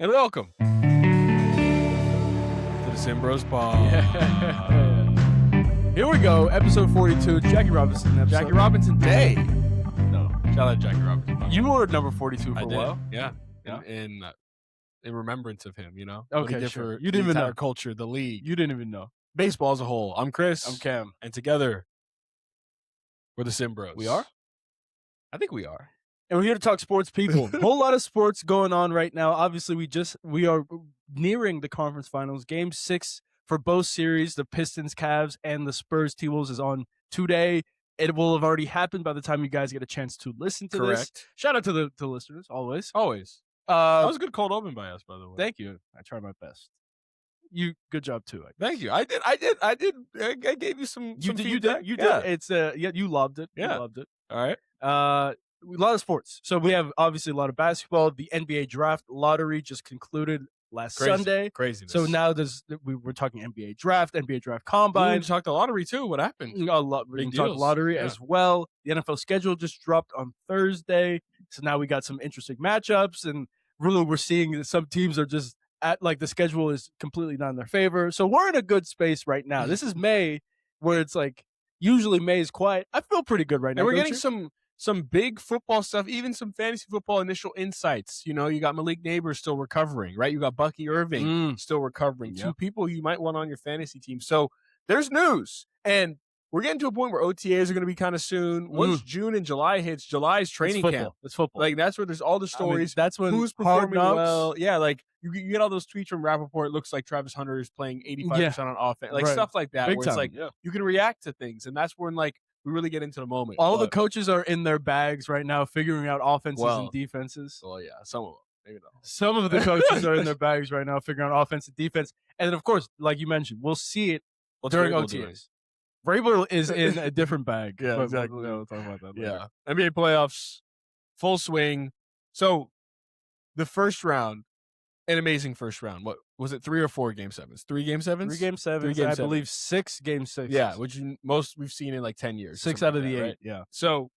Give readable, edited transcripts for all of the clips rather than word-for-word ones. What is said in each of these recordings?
And welcome to the SimmBros Pod. Yeah. Here we go, episode 42, Jackie Robinson episode. Jackie Robinson Day. No. Shout out to Jackie Robinson. You were number 42 for I a did. while. Yeah. Yeah. In remembrance of him, you know? Okay, What he did sure. for You the didn't even entire know. culture, the league, You didn't even know. baseball as a whole. I'm Chris. I'm Cam. And together, we're the SimmBros. We are? I think we are. And we're here to talk sports, people. Whole lot of sports going on right now. Obviously, we are nearing the conference finals. Game 6 for both series, the Pistons, Cavs, and the Spurs T-Wolves is on today. It will have already happened by the time you guys get a chance to listen to this. Correct. Shout out to the listeners, always. Always. That was a good cold open by us, by the way. Thank you. I tried my best. Good job too. Thank you. I did. I gave you some feedback. You did. It's you loved it. Yeah. You loved it. All right. A lot of sports. So we have obviously a lot of basketball. The NBA draft lottery just concluded last Sunday. Craziness. So now we're talking NBA draft we combine. talked the lottery too. What happened? We talk deals. lottery Yeah. as well. The NFL schedule just dropped on Thursday. So now we got some interesting matchups, and really we're seeing that some teams are just at like the schedule is completely not in their favor. So we're in a good space right now. This is May, where it's like usually May is quiet. I feel pretty good right now. And we're don't getting you? some big football stuff, even some fantasy football initial insights. You know, you got Malik Neighbors still recovering, right? You got Bucky Irving still recovering. Yep. Two people you might want on your fantasy team. So there's news. And we're getting to a point where OTAs are going to be kind of soon. Once June and July hits, July's training camp. It's football. Like, that's where there's all the stories. That's when Who's Hard performing Knocks- well. Yeah, like you get all those tweets from Rappaport. It looks like Travis Hunter is playing 85% on offense. Like Right. stuff like that Big where time. it's like Yeah. you can react to things. And that's when like we really get into the moment. All the But- coaches are in their bags right now, figuring out offenses Well, and defenses. Well, yeah, some of them. Maybe not. Some of the coaches are in their bags right now, figuring out offense and defense. And then, of course, like you mentioned, we'll see it What's during Vrabel doing? OTAs. Vrabel is in a different bag. Yeah, but exactly. We'll talk about that later. Yeah. NBA playoffs, full swing. So the first round, an amazing first round. What was it? 3 or 4 game sevens? 3 game sevens? 3 game sevens, Game I sevens. believe 6 game sixes. Yeah, which most we've seen in like 10 years. 6 something out of like the that, 8. right? Yeah. So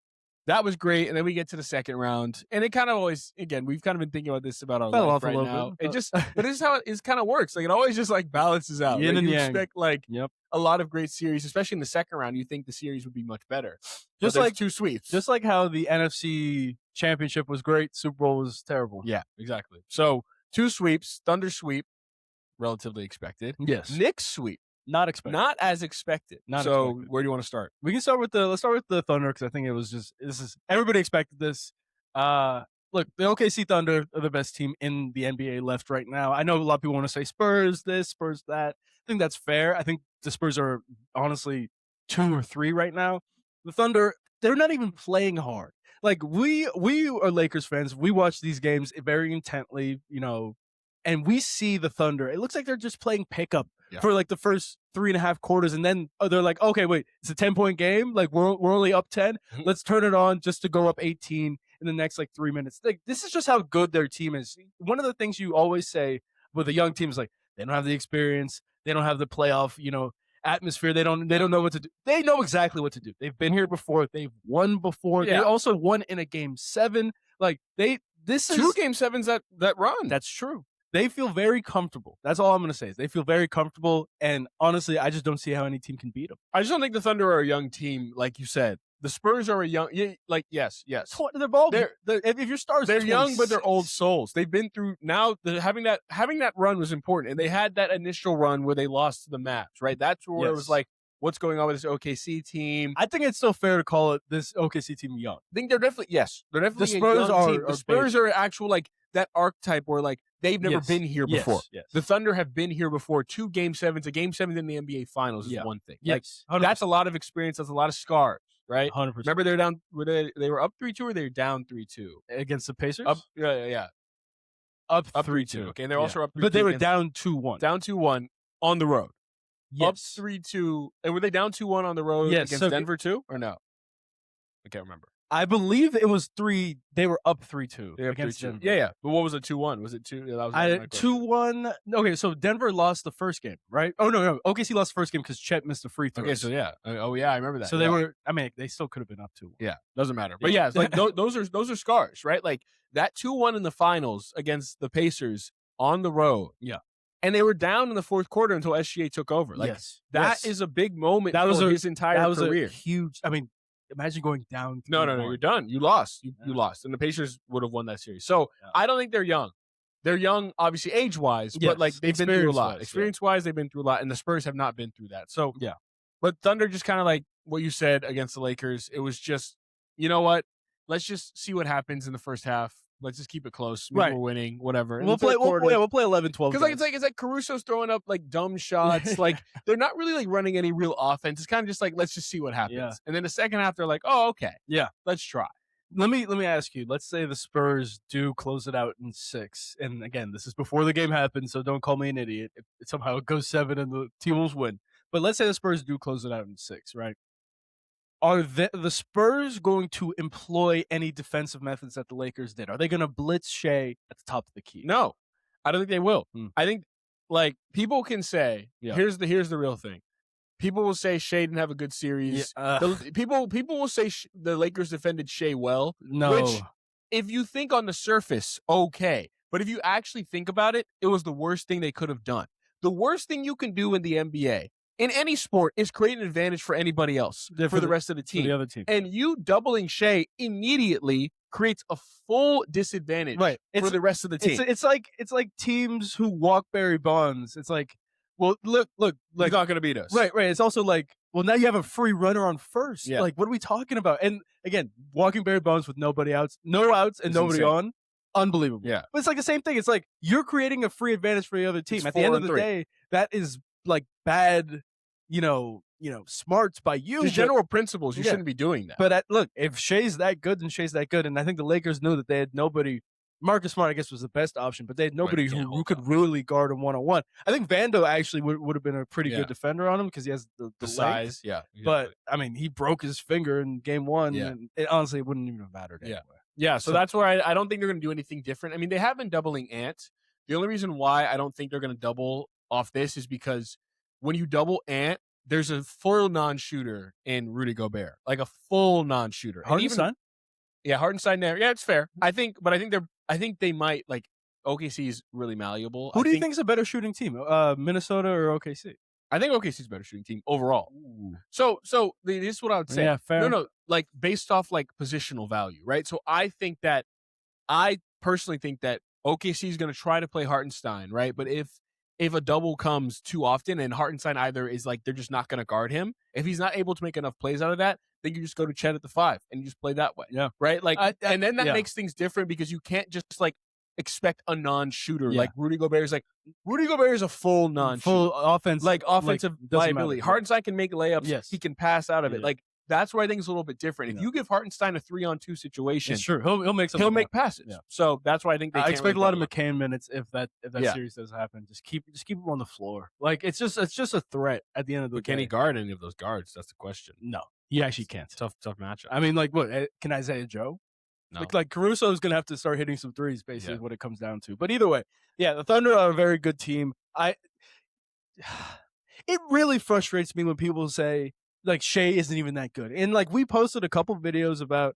that was great. And then we get to the second round. And it kind of always, again, we've kind of been thinking about this about our Fell life off a right little now. bit, It just, but this is how it kind of works. Like it always just like balances out. Yin Like, and you yang. expect like Yep. a lot of great series, especially in the second round. You think the series would be much better. But Just there's like 2 sweeps. Just like how the NFC Championship was great, Super Bowl was terrible. Yeah, exactly. So 2 sweeps, Thunder sweep, relatively expected. Yes. Knicks sweep, Not expected. not as expected. Not so expected. where do you want to start? We can start with let's start with the Thunder because I think it was everybody expected this. Look, the OKC Thunder are the best team in the NBA left right now. I know a lot of people want to say Spurs this, Spurs that. I think that's fair. I think the Spurs are honestly 2 or 3 right now. The Thunder, they're not even playing hard. Like we are Lakers fans. We watch these games very intently, you know, and we see the Thunder. It looks like they're just playing pickup for like the first 3.5 quarters, and then they're like, okay, wait, it's a 10-point game. Like we're only up 10. Let's turn it on just to go up 18 in the next like 3 minutes. Like this is just how good their team is. One of the things you always say with a young team is like they don't have the experience, they don't have the playoff, you know, atmosphere. They don't know what to do. They know exactly what to do. They've been here before. They've won before. Yeah. They also won in a game 7. Like this is 2 game sevens that run. That's true. They feel very comfortable. That's all I'm going to say. They feel very comfortable. And honestly, I just don't see how any team can beat them. I just don't think the Thunder are a young team, like you said. The Spurs are a young, like yes. They're both. If your stars, They're young, but they're 26. old souls. They've been through now. Having that run was important, and they had that initial run where they lost to the Mavs. Right, that's where it was Yes. like, what's going on with this OKC team? I think it's still fair to call it this OKC team young. I think they're definitely they're definitely The a Spurs young team. are The Spurs are actual like that archetype where like they've never Yes. been here Yes, before. yes. The Thunder have been here before. 2 game sevens, a game 7 in the NBA Finals is Yeah. one thing. Yes, Like that's a lot of experience. That's a lot of scars, right? 100%. Remember they're down. They were up 3-2 or they were down 3-2. Against the Pacers? Up, yeah. Up Up 3-2. 3-2. Okay, and they're also up 3-2. But they were against- down 2-1. down 2-1 on the road. Yes. Up 3-2. And were they down 2-1 on the road Yes, against so- Denver too, or no? I can't remember. I believe it was 3. They were up 3-2 They were against 3-2. Denver. Yeah. But what was it? 2-1? Was it 2? Yeah, that was my question. 2-1. Okay, so Denver lost the first game, right? Oh, no. OKC lost the first game because Chet missed the free throws. Okay, so yeah. Oh yeah, I remember that. So they Yeah. were. I mean, they still could have been up 2-1. Yeah, doesn't matter. But yeah, it's like those are scars, right? Like that 2-1 in the finals against the Pacers on the road. Yeah. And they were down in the fourth quarter until SGA took over. Like, that is a big moment for his entire career. A huge, I mean, imagine going down. No, you're done. You lost. You lost. And the Pacers would have won that series. So I don't think they're young. They're young, obviously, age-wise, but like they've been through a lot. Experience-wise, they've been through a lot, and the Spurs have not been through that. So, but Thunder just kind of like what you said against the Lakers. It was just, you know what? Let's just see what happens in the first half. Let's just keep it close. Maybe we're winning, whatever. We'll play 11-12. Because like it's like Caruso's throwing up like dumb shots. Like they're not really like running any real offense. It's kind of just like, let's just see what happens. Yeah. And then the second half, they're like, oh, okay. Yeah. Let's try. Let me ask you. Let's say the Spurs do close it out in 6. And again, this is before the game happens, so don't call me an idiot if somehow it goes 7 and the team will win. But let's say the Spurs do close it out in 6, right? Are the Spurs going to employ any defensive methods that the Lakers did? Are they going to blitz Shai at the top of the key? No, I don't think they will. I think like people can say, here's the real thing. People will say Shai didn't have a good series. People will say the Lakers defended Shai well. No, which if you think on the surface, okay, but if you actually think about it, it was the worst thing they could have done. The worst thing you can do in the NBA. In any sport is create an advantage for anybody else, for the rest of the team. For the other team. And you doubling Shai immediately creates a full disadvantage for the rest of the team. It's like teams who walk Barry Bonds. It's like, well, look, like, he's not going to beat us. Right. It's also like, well, now you have a free runner on first. Yeah. Like, what are we talking about? And again, walking Barry Bonds with no outs and nobody on. Unbelievable. Yeah. But it's like the same thing. It's like you're creating a free advantage for the other team. At the end of the day, that is like bad, smarts by you. The general principles, you shouldn't be doing that. But look, if Shai's that good, then Shai's that good. And I think the Lakers knew that they had nobody. Marcus Smart, I guess, was the best option, but they had nobody who could really guard him one-on-one. I think Vando actually would have been a pretty good defender on him because he has the size. Yeah. But, I mean, he broke his finger in game 1, and it honestly wouldn't even have mattered anyway. Yeah, so that's where I don't think they're going to do anything different. I mean, they have been doubling Ant. The only reason why I don't think they're going to double off this is because when you double Ant, there's a full non-shooter in Rudy Gobert, like a full non-shooter. Hardenstein? Hardenstein there. Yeah, it's fair. I think they might, like, OKC is really malleable. Who do you think is a better shooting team, Minnesota or OKC? I think OKC is a better shooting team overall. Ooh. So this is what I would say. Yeah, fair. No, like based off like positional value, right? So I personally think that OKC is going to try to play Hardenstein, right? But if a double comes too often and Hardenstein either is like they're just not going to guard him, if he's not able to make enough plays out of that, then you just go to Chet at the 5 and you just play that way. Yeah. Right? Like, and then that makes things different because you can't just like expect a non-shooter. Like Rudy Gobert is a full non-shooter. Full offensive liability. Hardenstein can make layups. Yes. He can pass out of it. Like, that's where I think it's a little bit different. If you give Hardenstein a 3-on-2 situation, sure, he'll make passes. Yeah. So that's why I think I expect a lot of McCain minutes if that series does happen. Just keep him on the floor. Like it's just a threat at the end of the day. Can he guard any of those guards? That's the question. No, he actually can't. Tough matchup. I mean, like what? Can Isaiah Joe? No. Like Caruso is gonna have to start hitting some threes. Basically, what it comes down to. But either way, the Thunder are a very good team. It really frustrates me when people say, like, Shai isn't even that good. And like we posted a couple videos about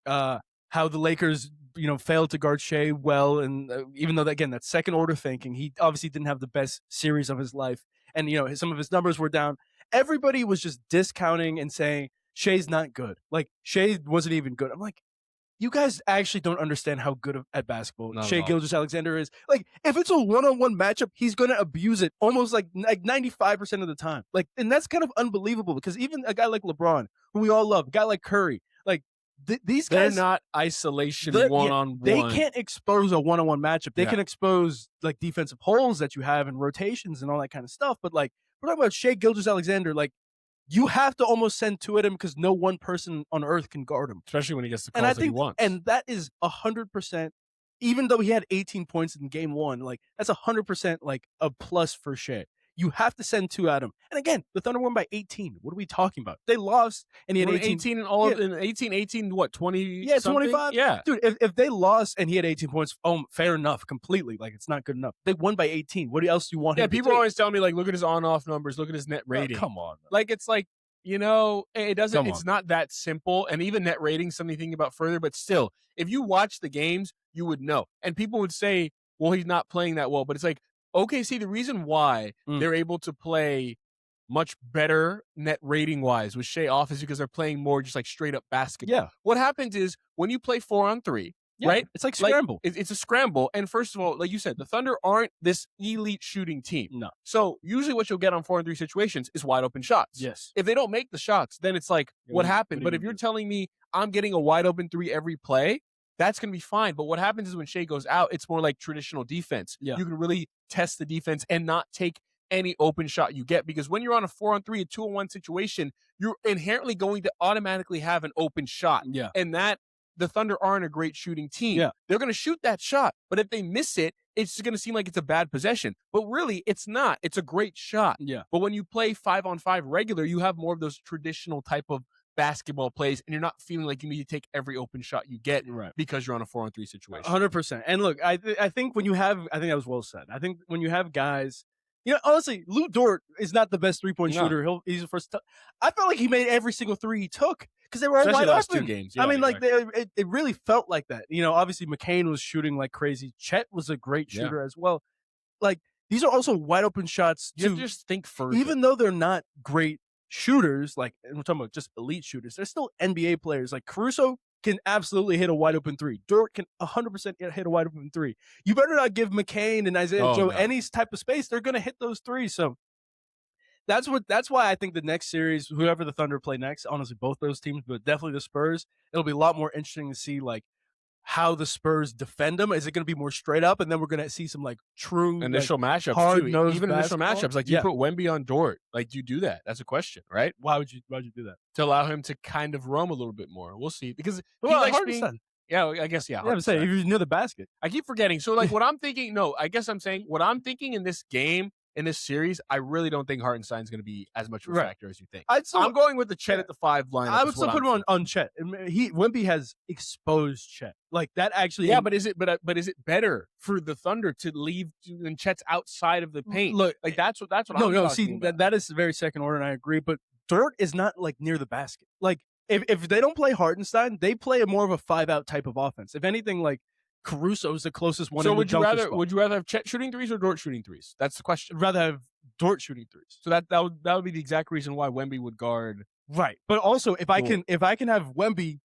how the Lakers, failed to guard Shai well, and even though that's second order thinking, he obviously didn't have the best series of his life, and some of his numbers were down. Everybody was just discounting and saying Shai's not good. Like Shai wasn't even good. I'm like, you guys actually don't understand how good at basketball Shai Gilgeous-Alexander is. Like, if it's a one-on-one matchup, he's going to abuse it almost like 95% of the time. Like, and that's kind of unbelievable because even a guy like LeBron, who we all love, a guy like Curry, like these guys, they're not isolation one-on-one. They can't expose a one-on-one matchup. They can expose like defensive holes that you have and rotations and all that kind of stuff. But like, we're talking about Shai Gilgeous-Alexander, like, you have to almost send two at him because no one person on earth can guard him. Especially when he gets the calls that he wants. And that is 100%, even though he had 18 points in game 1, like that's 100% like a plus for Shai. You have to send two at him. And again, the Thunder won by 18. What are we talking about? They lost and he had 18 and all in 18, what, 20? Yeah, something? 25. Yeah. Dude, if they lost and he had 18 points, fair enough, completely. Like, it's not good enough. They won by 18. What else do you want him to people take? always tell me, like, look at his on-off numbers, look at his net rating. Oh, come on. Man. Like, it's like, it doesn't, it's not that simple. And even net rating, something to think about further, but still, if you watch the games, you would know. And people would say, well, he's not playing that well. But it's like, OKC, the reason why they're able to play much better net rating wise with Shai off is because they're playing more just like straight up basketball. Yeah. What happens is when you play 4-on-3, right? It's like scramble. It's a scramble. And first of all, like you said, the Thunder aren't this elite shooting team. No. So usually what you'll get on 4-on-3 situations is wide open shots. Yes. If they don't make the shots, then it's like, what happened? But if you're telling me I'm getting a wide open 3 every play, that's going to be fine. But what happens is when Shai goes out, it's more like traditional defense. Yeah. You can really test the defense and not take any open shot you get, because when you're on a 4-on-3, a 2-on-1 situation, you're inherently going to automatically have an open shot. Yeah. And that the Thunder aren't a great shooting team. Yeah. They're going to shoot that shot, but if they miss it, it's just going to seem like it's a bad possession. But really, it's not. It's a great shot. Yeah. But when you play 5-on-5 regular, you have more of those traditional type of basketball plays, and you're not feeling like you need to take every open shot you get because you're on a 4-on-3 situation. 100%. And look, I think when you have, I think that was well said. I think when you have guys, honestly, Lou Dort is not the best 3-point shooter. He's the first. I felt like he made every single 3 he took because they were all especially wide last open. 2 games. Yeah, I mean, it really felt like that. Obviously McCain was shooting like crazy. Chet was a great shooter as well. Like, these are also wide open shots. You have to just think further. Even though they're not great shooters, like, and we're talking about just elite shooters, they're still NBA players. Like, Caruso can absolutely hit a wide open 3. Dort can 100% hit a wide open 3. You better not give McCain and Isaiah Joe any type of space. They're going to hit those 3s. So that's why I think the next series, whoever the Thunder play next, honestly, both those teams, but definitely the Spurs, it'll be a lot more interesting to see, like, how the Spurs defend them. Is it going to be more straight up? And then we're going to see some like true initial matchups, hard-nosed even initial matchups. Like, do you put Wemby on Dort? Like, do you do that? That's a question, right? Why'd you do that? To allow him to kind of roam a little bit more. We'll see, because he likes Hardenstein. I guess. Yeah, I'm saying if you're near the basket. I keep forgetting. So like, what I'm thinking. No, I guess I'm saying what I'm thinking in this game. In this series, I really don't think Hardenstein's going to be as much of a factor as you think. I'm going with the Chet at the 5 lineup. I would still put him on Chet. Wemby has exposed Chet. Like, that actually. Yeah, but is it better for the Thunder to leave when Chet's outside of the paint? Look, like that's what I'm talking about. That is very second order, and I agree. But Dort is not like near the basket. Like, if they don't play Hardenstein, they play a more of a 5-out type of offense. If anything, like, Caruso is the closest one. So would you rather have Chet shooting 3s or Dort shooting 3s? That's the question. I'd rather have Dort shooting 3s. So that would be the exact reason why Wemby would guard. Right. But also, if I can have Wemby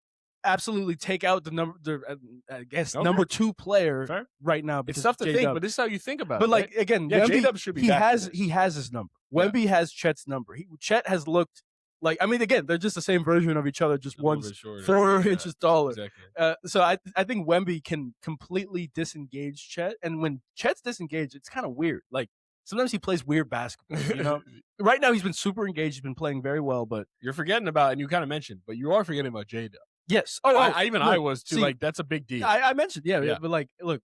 absolutely take out number 2 player right now. It's tough to think, but this is how you think about it. But like, again, J-Dub should be he has his number. Wemby has Chet's number. Chet has looked like, I mean, again, they're just the same version of each other, just one's 4 inches taller. Exactly. So I think Wemby can completely disengage Chet. And when Chet's disengaged, it's kind of weird. Like, sometimes he plays weird basketball, Right now, he's been super engaged. He's been playing very well, but you're forgetting about, and you kind of mentioned, but you are forgetting about J-Dub. Yes. I was too. Like, that's a big deal. I mentioned, but like, look,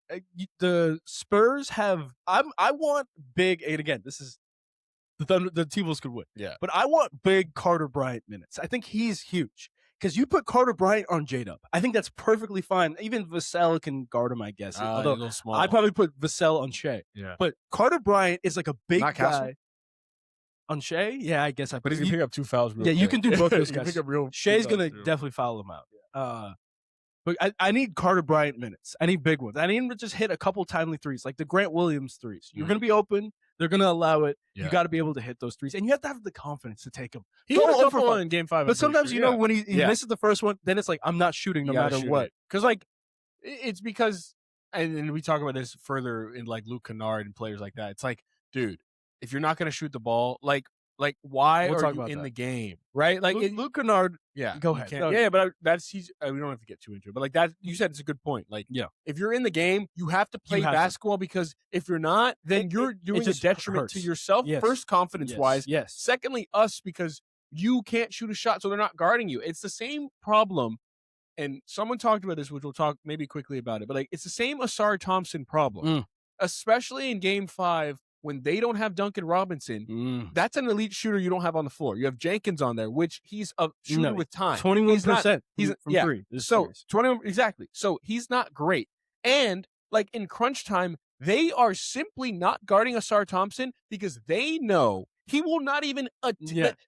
the Spurs have. I want big. And again, this is the T-Wolves could win. Yeah. But I want big Carter Bryant minutes. I think he's huge because you put Carter Bryant on J-Dub. I think that's perfectly fine. Even Vassell can guard him, I guess. Although a little small. I'd probably put Vassell on Shai. Yeah. But Carter Bryant is like a big Not guy. Castle? On Shai? Yeah, I guess. But he can pick up 2 fouls real quick. You can do both those guys. Pick up real Shai's going to definitely foul him out. But I need Carter Bryant minutes. I need big ones. I need him to just hit a couple timely 3s, like the Grant Williams 3s. You're going to be open. They're going to allow it. Yeah. You got to be able to hit those 3s. And you have to have the confidence to take them. He hit a couple in Game 5. But sometimes, when he misses the first one, then it's like, I'm not shooting no matter what. Because, like, it's because, and we talk about this further in, like, Luke Kennard and players like that. It's like, dude, if you're not going to shoot the ball, like why are you in the game, right? Like, Luke Kennard. Yeah, go ahead. But we don't have to get too into it. But like that, you said it's a good point. Like, if you're in the game, you have to play basketball because if you're not, then you're doing a detriment to yourself. Yes. First, confidence wise. Yes. Secondly, us, because you can't shoot a shot, so they're not guarding you. It's the same problem. And someone talked about this, which we'll talk maybe quickly about it. But like, it's the same Ausar Thompson problem, especially in Game 5. When they don't have Duncan Robinson, that's an elite shooter you don't have on the floor. You have Jenkins on there, which he's a shooter with time. 21%. He's from 3. So 21 exactly. So he's not great. And like in crunch time, they are simply not guarding Ausar Thompson because they know he will not even.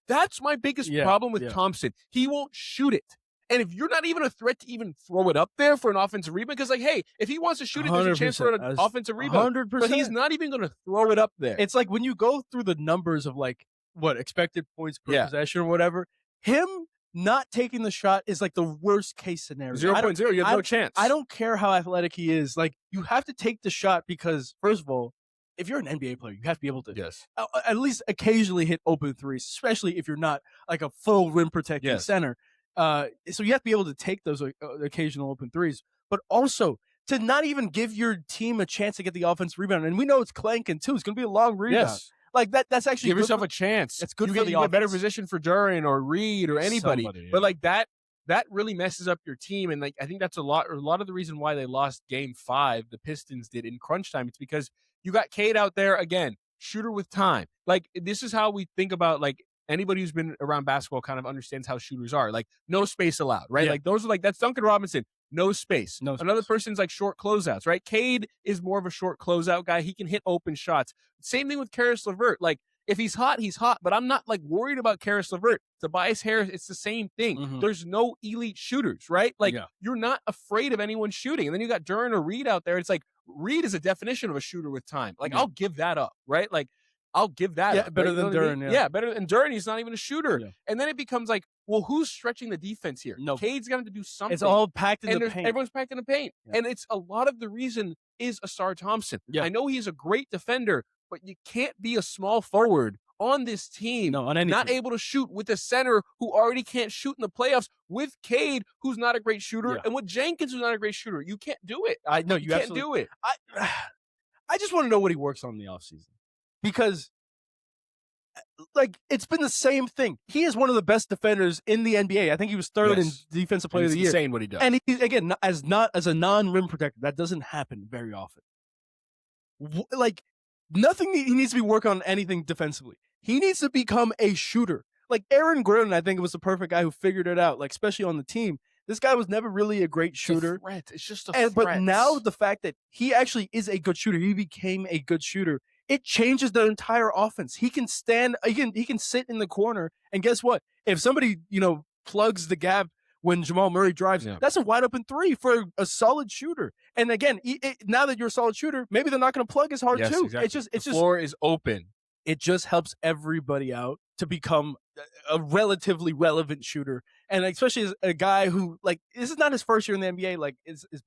That's my biggest problem with Thompson. He won't shoot it. And if you're not even a threat to even throw it up there for an offensive rebound, because like, hey, if he wants to shoot it, there's a chance for an offensive rebound. 100%. But he's not even going to throw it up there. It's like when you go through the numbers of like what expected points per possession or whatever, him not taking the shot is like the worst case scenario. 0.0, you have no chance. I don't care how athletic he is. Like, you have to take the shot because, first of all, if you're an NBA player, you have to be able to at least occasionally hit open threes, especially if you're not like a full rim protecting center. So you have to be able to take those occasional open threes, but also to not even give your team a chance to get the offensive rebound. And we know it's clanking too. It's going to be a long rebound. Yes. Like that's actually give yourself a chance. It's good you for get the a better position for Duren or Reed or anybody. But like that really messes up your team. And like I think that's a lot of the reason why they lost Game 5. The Pistons did in crunch time. It's because you got Cade out there again, shooter with time. Like this is how we think about like anybody who's been around basketball kind of understands how shooters are. Like no space allowed, right? Like those are like that's Duncan Robinson. No space. Another person's like short closeouts, right? Cade is more of a short closeout guy. He can hit open shots. Same thing with Karis LeVert. Like, if he's hot, he's hot. But I'm not like worried about Karis LeVert. Tobias Harris, it's the same thing. Mm-hmm. There's no elite shooters, right? Like, you're not afraid of anyone shooting. And then you got Duren or Reed out there. It's like Reed is a definition of a shooter with time. Like, I'll give that up, right? Like, I'll give that up. Better than Duren. Yeah, better than Duren. He's not even a shooter. Yeah. And then it becomes like, well, who's stretching the defense here? No. Cade's got to do something. It's all packed in the paint. Everyone's packed in the paint. Yeah. And it's a lot of the reason is Ausar Thompson. Yeah. I know he's a great defender, but you can't be a small forward on this team, not able to shoot with a center who already can't shoot in the playoffs, with Cade, who's not a great shooter, and with Jenkins, who's not a great shooter. You can't do it. You can't do it. I just want to know what he works on in the offseason. Because like it's been the same thing. He is one of the best defenders in the NBA. I think he was third in Defensive Player of the Year. It's insane what he does. And he, again, as a non-rim protector, that doesn't happen very often. Like nothing he needs to be working on anything defensively. He needs to become a shooter. Like Aaron Gordon, I think was the perfect guy who figured it out. Like especially on the team, this guy was never really a great shooter. It's a threat. It's just a threat. But now the fact that he actually is a good shooter, he became a good shooter. It changes the entire offense. He can stand, he can sit in the corner, and guess what? If somebody, plugs the gap when Jamal Murray drives, that's a wide open three for a solid shooter. And again, now that you're a solid shooter, maybe they're not going to plug as hard too. Exactly. The floor is open. It just helps everybody out to become a relatively relevant shooter. And especially as a guy who, like, this is not his first year in the NBA. Like,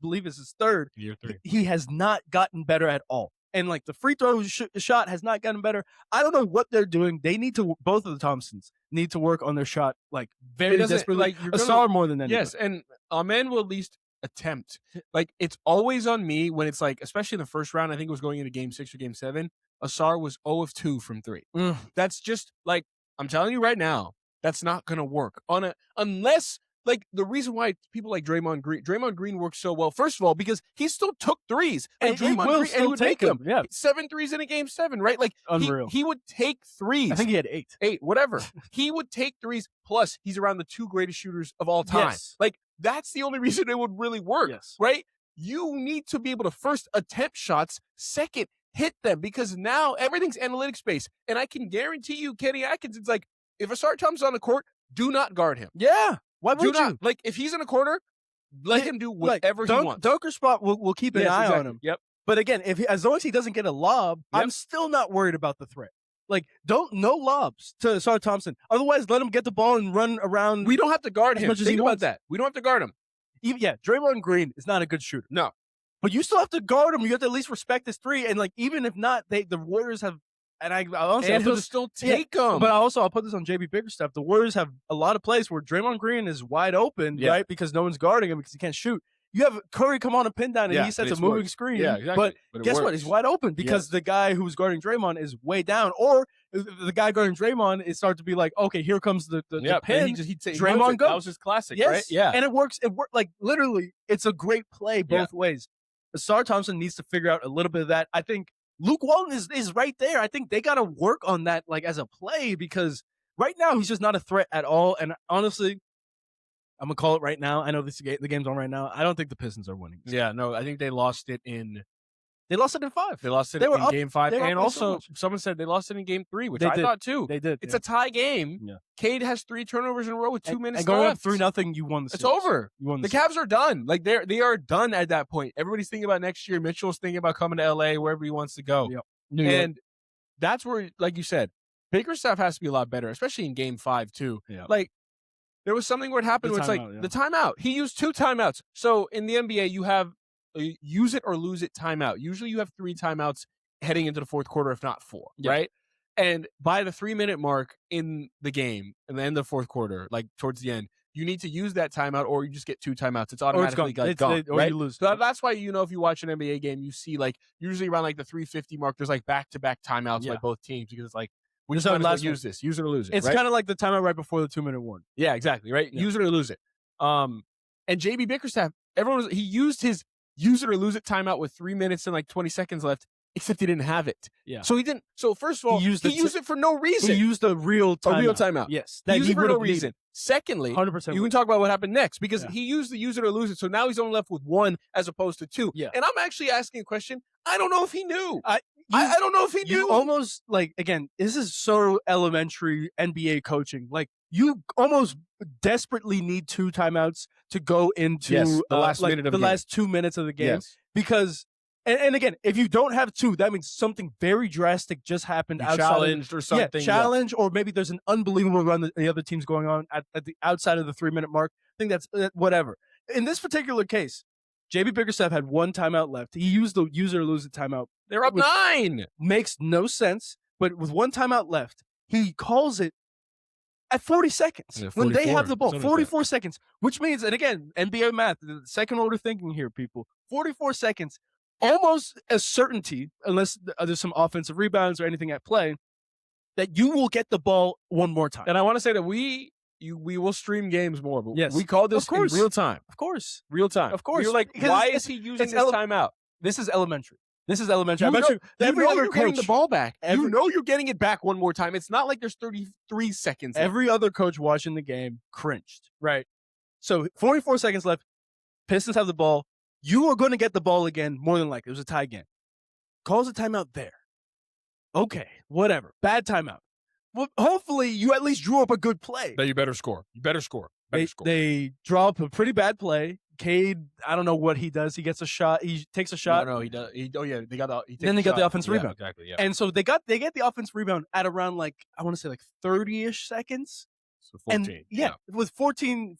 believe it's his third. Year 3. He has not gotten better at all. And like the free throw shot has not gotten better. I don't know what they're doing. They need to, both of the Thompsons need to work on their shot like very desperately. Like Ausar more than anybody. Yes, and Amen will at least attempt. Like it's always on me when it's like, especially in the first round, I think it was going into Game 6 or Game 7, Ausar was 0 of 2 from 3. That's just like, I'm telling you right now, that's not going to work unless like the reason why people like Draymond Green works so well, first of all, because he still took threes. And he would take them. Yeah. 7 threes in a Game 7, right? Like unreal. He would take threes. I think he had 8. 8, whatever. He would take threes, plus he's around the 2 greatest shooters of all time. Yes. Like that's the only reason it would really work, right? You need to be able to first attempt shots, second hit them, because now everything's analytics based. And I can guarantee you, Kenny Atkins, it's like if Ausar Thompson's on the court, do not guard him. Yeah. Why would you? Like, if he's in a corner, let him do whatever he wants. Dunker spot, we'll keep an eye on him. Yep. But again, as long as he doesn't get a lob, I'm still not worried about the threat. Like, no lobs to Ausar Thompson. Otherwise, let him get the ball and run around. We don't have to guard him. As much as Think he about wants. that. We don't have to guard him. Draymond Green is not a good shooter. No. But you still have to guard him. You have to at least respect his three. And, like, even if not, the Warriors have. And he'll still take them. But I'll put this on JB Bickerstaff. The Warriors have a lot of plays where Draymond Green is wide open, right? Because no one's guarding him because he can't shoot. You have Curry come on a pin down and he sets a moving screen. Yeah, exactly. But guess what? He's wide open because the guy who's guarding Draymond is way down. Or the guy guarding Draymond is starting to be like, okay, here comes the pin. Draymond goes. That was his classic, right? Yeah. And it works. Like literally, it's a great play both ways. Ausar Thompson needs to figure out a little bit of that. I think Luke Walton is right there. I think they got to work on that like as a play because right now he's just not a threat at all. And honestly, I'm going to call it right now. I know the game's on right now. I don't think the Pistons are winning. Yeah, no, I think they lost it in They lost it in 5. They lost it in game 5. And also, someone said they lost it in game 3, which I thought too. They did. It's a tie game. Yeah. Cade has 3 turnovers in a row with 2 minutes and going left. up 3-0, you won the series. It's over. You won the Cavs are done. Like they are done at that point. Everybody's thinking about next year. Mitchell's thinking about coming to LA, wherever he wants to go. Yep. And that's where, like you said, Bickerstaff has to be a lot better, especially in game 5 too. Yeah. Like there was something where it happened where it's like the timeout. He used 2 timeouts. So in the NBA, you have a use it or lose it timeout. Usually you have 3 timeouts heading into the fourth quarter, if not 4, right? And by the 3-minute mark in the game, in the end of the fourth quarter, like towards the end, you need to use that timeout, or you just get 2 timeouts. It's automatically gone, or right? you lose. So that's why, if you watch an NBA game, you see like usually around like the 3:50 mark, there's like back-to-back timeouts by both teams, because it's like, we just might as well use this, use it or lose it. It's kind of like the timeout right before the 2-minute warning. Yeah, exactly, right? Yeah. Use it or lose it. And JB Bickerstaff, he used his use it or lose it timeout with 3 minutes and like 20 seconds left, except he didn't have it. Yeah. So he didn't. So first of all, he used it for no reason. He used a real timeout. Yes. He used it for no reason. Needed. Secondly, 100%. you can talk about what happened next, because he used the use it or lose it. So now he's only left with 1 as opposed to 2. Yeah. And I'm actually asking a question. I don't know if he knew. I don't know if he knew. You almost, like, again, this is so elementary NBA coaching. Like, you almost desperately need 2 timeouts to go into the last minute of the game. last 2 minutes of the game. Yes. Because, and again, if you don't have 2, that means something very drastic just happened outside. Challenged or something. Yeah, challenge, or maybe there's an unbelievable run that the other team's going on at the outside of the 3-minute mark. I think that's whatever. In this particular case, JB Bickerstaff had 1 timeout left. He used the use it or lose it timeout. They're up 9. Makes no sense. But with 1 timeout left, he calls it at 40 seconds when they have the ball. 44 seconds, which means, and again, NBA math, the second order thinking here, people. 44 seconds, almost a certainty, unless there's some offensive rebounds or anything at play, that you will get the ball one more time. And I want to say that we will stream games more, but yes, we call this in real time. Of course. Real time. Of course. You're like, why is he using this timeout? This is elementary. I bet you every other coach getting the ball back. You're getting it back one more time. It's not like there's 33 seconds left. Every other coach watching the game cringed. Right. So 44 seconds left. Pistons have the ball. You are going to get the ball again, more than likely. It was a tie game. Calls a timeout there. Okay, whatever. Bad timeout. Well, hopefully you at least drew up a good play. But you better score. They draw up a pretty bad play. Cade, I don't know what he does. He gets a shot. He takes a shot. No, he does. They got the offensive rebound. Exactly. Yeah. And so they get the offensive rebound at around, like, I want to say like 30-ish seconds. So 14. And with 14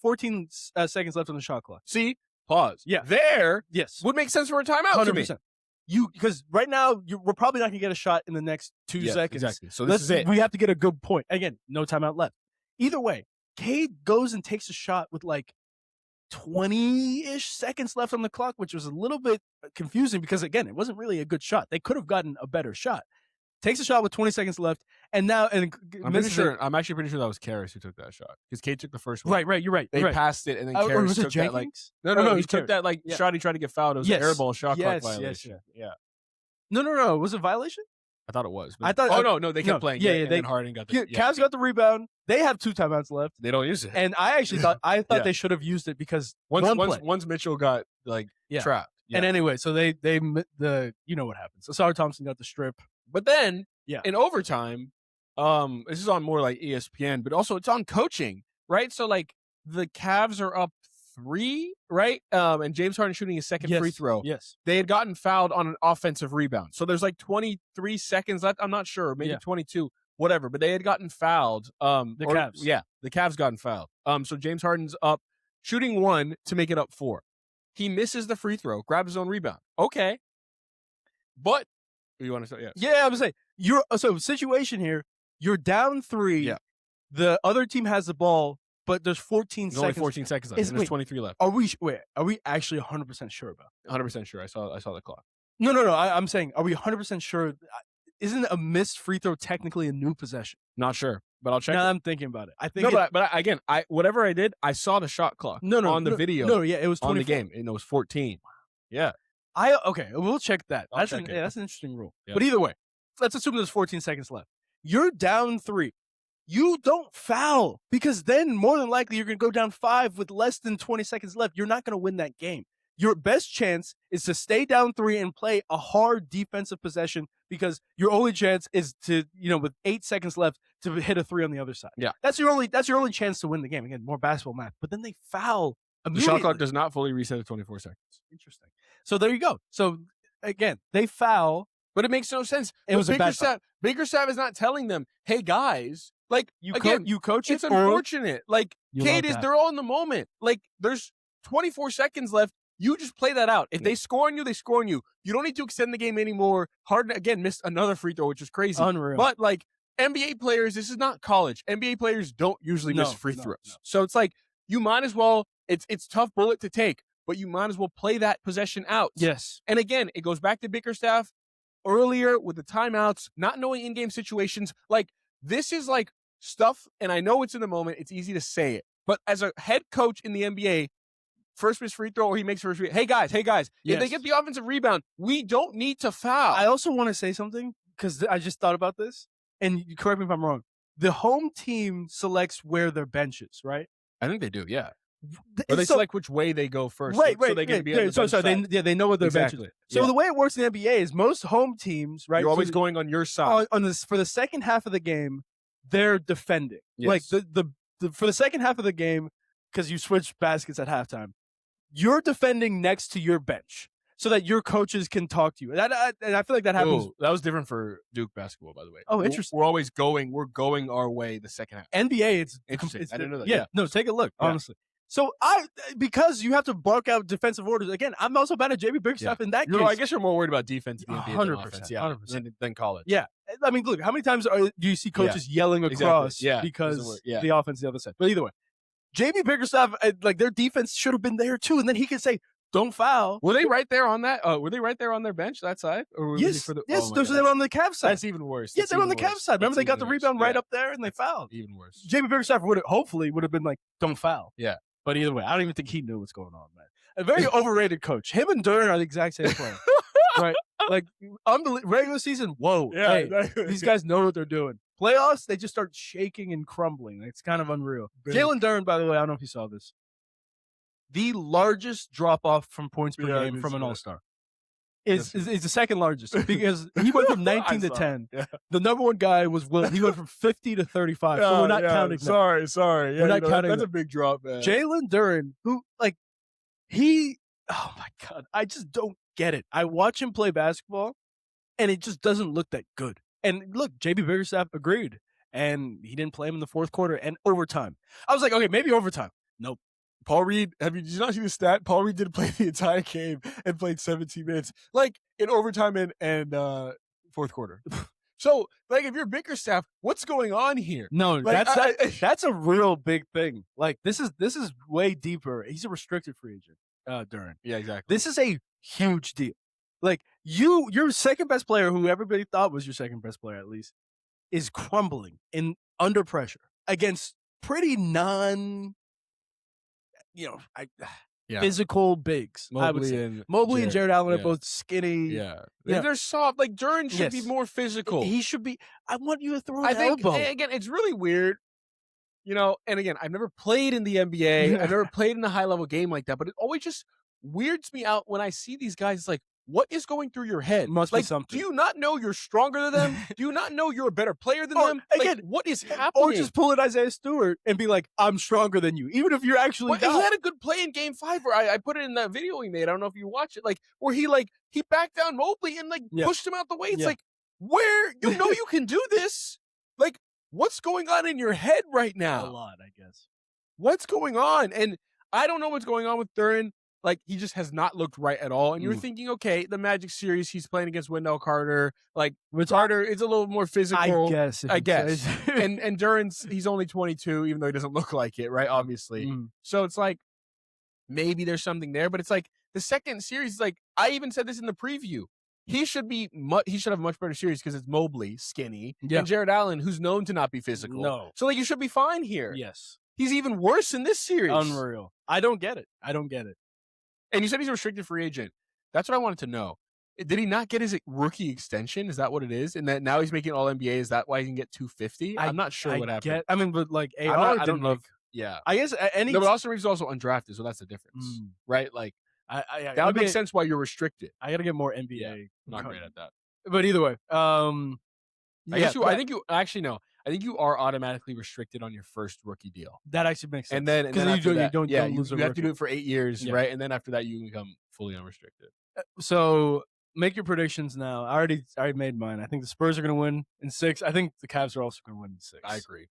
seconds left on the shot clock. See, pause. Yeah, yes, would make sense for a timeout. 100%. Because right now we're probably not gonna get a shot in the next 2 seconds. Exactly. So this is it. We have to get a good point. Again, no timeout left. Either way, Cade goes and takes a shot with like 20-ish seconds left on the clock, which was a little bit confusing because, again, it wasn't really a good shot. They could have gotten a better shot. Takes a shot with 20 seconds left, and now I'm actually pretty sure that was Karras who took that shot, because Cade took the first one. Right. You're right. They passed it, and then Karras took that. Like, no, he took that shot. He tried to get fouled. It was an airball shot clock violation. Yeah. No. Was it a violation? I thought it was. I thought. Oh no, they kept playing. Yeah. And then Harden got the. Cavs got the rebound. They have 2 timeouts left. They don't use it. And I actually thought they should have used it, because once Mitchell got trapped. Yeah. And anyway, so they you know what happens. Ausar Thompson got the strip, but then in overtime, this is on more like ESPN, but also it's on coaching, right? So like the Cavs are up 3, right? And James Harden shooting his second free throw. Yes. They had gotten fouled on an offensive rebound. So there's like 23 seconds left. I'm not sure, maybe 22, whatever. But they had gotten fouled. The Cavs. Yeah, the Cavs gotten fouled. So James Harden's up, shooting 1 to make it up 4. He misses the free throw, grabs his own rebound. Okay. But you want to say Yeah, I'm saying situation here, you're down 3. Yeah. The other team has the ball, but there's 14 seconds. Only 14 seconds left. And there's 23 left. Are we actually 100% sure about it? 100% sure. I saw the clock. No. I'm saying, are we 100% sure? Isn't a missed free throw technically a new possession? Not sure, but I'll check. Now I'm thinking about it. I think but again, whatever I did, I saw the shot clock. On the video. No, it was 24. On the game, and it was 14. Yeah. We'll check that. That's an interesting rule. Yeah. But either way, let's assume there's 14 seconds left. You're down 3. You don't foul, because then more than likely you're going to go down 5 with less than 20 seconds left. You're not going to win that game. your best chance is to stay down 3 and play a hard defensive possession because your only chance is to, with 8 seconds left, to hit a 3 on the other side. Yeah. That's your only chance to win the game. Again, more basketball math. But then they foul immediately. The shot clock does not fully reset at 24 seconds. Interesting. So there you go. So again, they foul. But it makes no sense. It was a bad foul. Bickerstaff is not telling them, hey guys, like you coach it's unfortunate. Like Cade they're all in the moment. Like there's 24 seconds left. You just play that out. If they score on you, they score on you. You don't need to extend the game anymore. Harden, again, missed another free throw, which is crazy. Unreal. But, like, NBA players, this is not college. NBA players don't usually miss free throws. No. So it's like, you might as well, it's tough bullet to take, but you might as well play that possession out. Yes. And again, it goes back to Bickerstaff earlier with the timeouts, not knowing in-game situations. Like, this is, like, stuff, and I know it's in the moment. It's easy to say it. But as a head coach in the NBA, first miss free throw or he makes first free. Hey guys, yes. If they get the offensive rebound, we don't need to foul. I also want to say something because I just thought about this, and you correct me if I'm wrong. The home team selects where their bench is, right? I think they do, yeah. Or they select which way they go first. Right. So they can be on the bench side. They know where their bench is. So the way it works in the NBA is most home teams, right? You're always going on your side. For the second half of the game, they're defending. Yes. Like for the second half of the game, because you switch baskets at halftime, you're defending next to your bench so that your coaches can talk to you. And I feel like that happens. That was different for Duke basketball, by the way. Oh, interesting. We're always going our way the second half. NBA, it's interesting. I didn't know that. Yeah. No, take a look, honestly. So because you have to bark out defensive orders, again, I'm also bad at JB Bickerstaff in that case. I guess you're more worried about defense in the NBA 100%, than offense, 100%. Than college. Yeah. I mean, look, how many times do you see coaches yelling across because the offense the other side? But either way, JB Bickerstaff, like their defense should have been there too, and then he could say, "Don't foul." Were they right there on that? Were they right there on their bench that side? Or yes, they were on the Cavs side. That's even worse. Yes, they were on the Cavs side. Remember, they got the rebound right up there, and they fouled. Even worse. JB Bickerstaff would have been like, "Don't foul." Yeah, but either way, I don't even think he knew what's going on, man. A very overrated coach. Him and Duren are the exact same player, right? Like regular season, whoa, these guys know what they're doing. Playoffs, they just start shaking and crumbling. It's kind of unreal. Jalen Duren, by the way, I don't know if you saw this. The largest drop-off from points per game from an All-Star is the second largest because he went from 19 to 10. Yeah. The number one guy was Will. He went from 50 to 35. So we're not counting. Sorry. We're not counting. That's a big drop, man. Jalen Duren, who oh my God, I just don't get it. I watch him play basketball, and it just doesn't look that good. And look, JB Bickerstaff agreed, and he didn't play him in the fourth quarter and overtime. I was like, okay, maybe overtime. Nope. Paul Reed, did you not see the stat? Paul Reed didn't play the entire game and played 17 minutes, like in overtime and fourth quarter. So, like, if you're Bickerstaff, what's going on here? No, like, that's a real big thing. Like, this is way deeper. He's a restricted free agent, Duren. Yeah, exactly. This is a huge deal. Like, your second best player, who everybody thought was your second best player at least, is crumbling under pressure against pretty physical bigs. Mobley and Jared Allen are both skinny. Yeah. They're soft. Like, Duren should be more physical. He should be. I want you to throw an elbow. Again, it's really weird. And again, I've never played in the NBA. I've never played in a high-level game like that, but it always just weirds me out when I see these guys like, what is going through your head? Must be something. Do you not know you're stronger than them? Do you not know you're a better player than them? Again, what is happening? Or just pull an Isaiah Stewart and be like, I'm stronger than you, even if you're actually not. He had a good play in Game 5 where I put it in that video he made. I don't know if you watch it. Like, where he backed down Mobley and pushed him out the way. It's like, where you can do this? Like, what's going on in your head right now? A lot, I guess. What's going on? And I don't know what's going on with Duren. Like, he just has not looked right at all. And you're thinking, okay, the Magic series, he's playing against Wendell Carter. Like, with Carter, it's a little more physical. I guess. and Duren's, he's only 22, even though he doesn't look like it, right? Obviously. So it's like, maybe there's something there. But it's like, the second series, like, I even said this in the preview. He should have a much better series because it's Mobley, skinny, and Jared Allen, who's known to not be physical. No. So, like, you should be fine here. Yes. He's even worse in this series. Unreal. I don't get it. And you said he's a restricted free agent. That's what I wanted to know. Did he not get his rookie extension? Is that what it is? And that now he's making All NBA. Is that why he can get $250? I'm not sure what happened. But like AR, I don't know. Yeah, I guess no, but Austin Reeves is also undrafted, so that's the difference, right? Like, That would make sense why you're restricted. I got to get more NBA. Yeah, I'm not great at that. But either way, I guess you. I think you actually no. I think you are automatically restricted on your first rookie deal. That actually makes sense. And then you don't lose you have to do it for 8 years, right? And then after that, you become fully unrestricted. So make your predictions now. I already made mine. I think the Spurs are going to win in 6. I think the Cavs are also going to win in 6. I agree.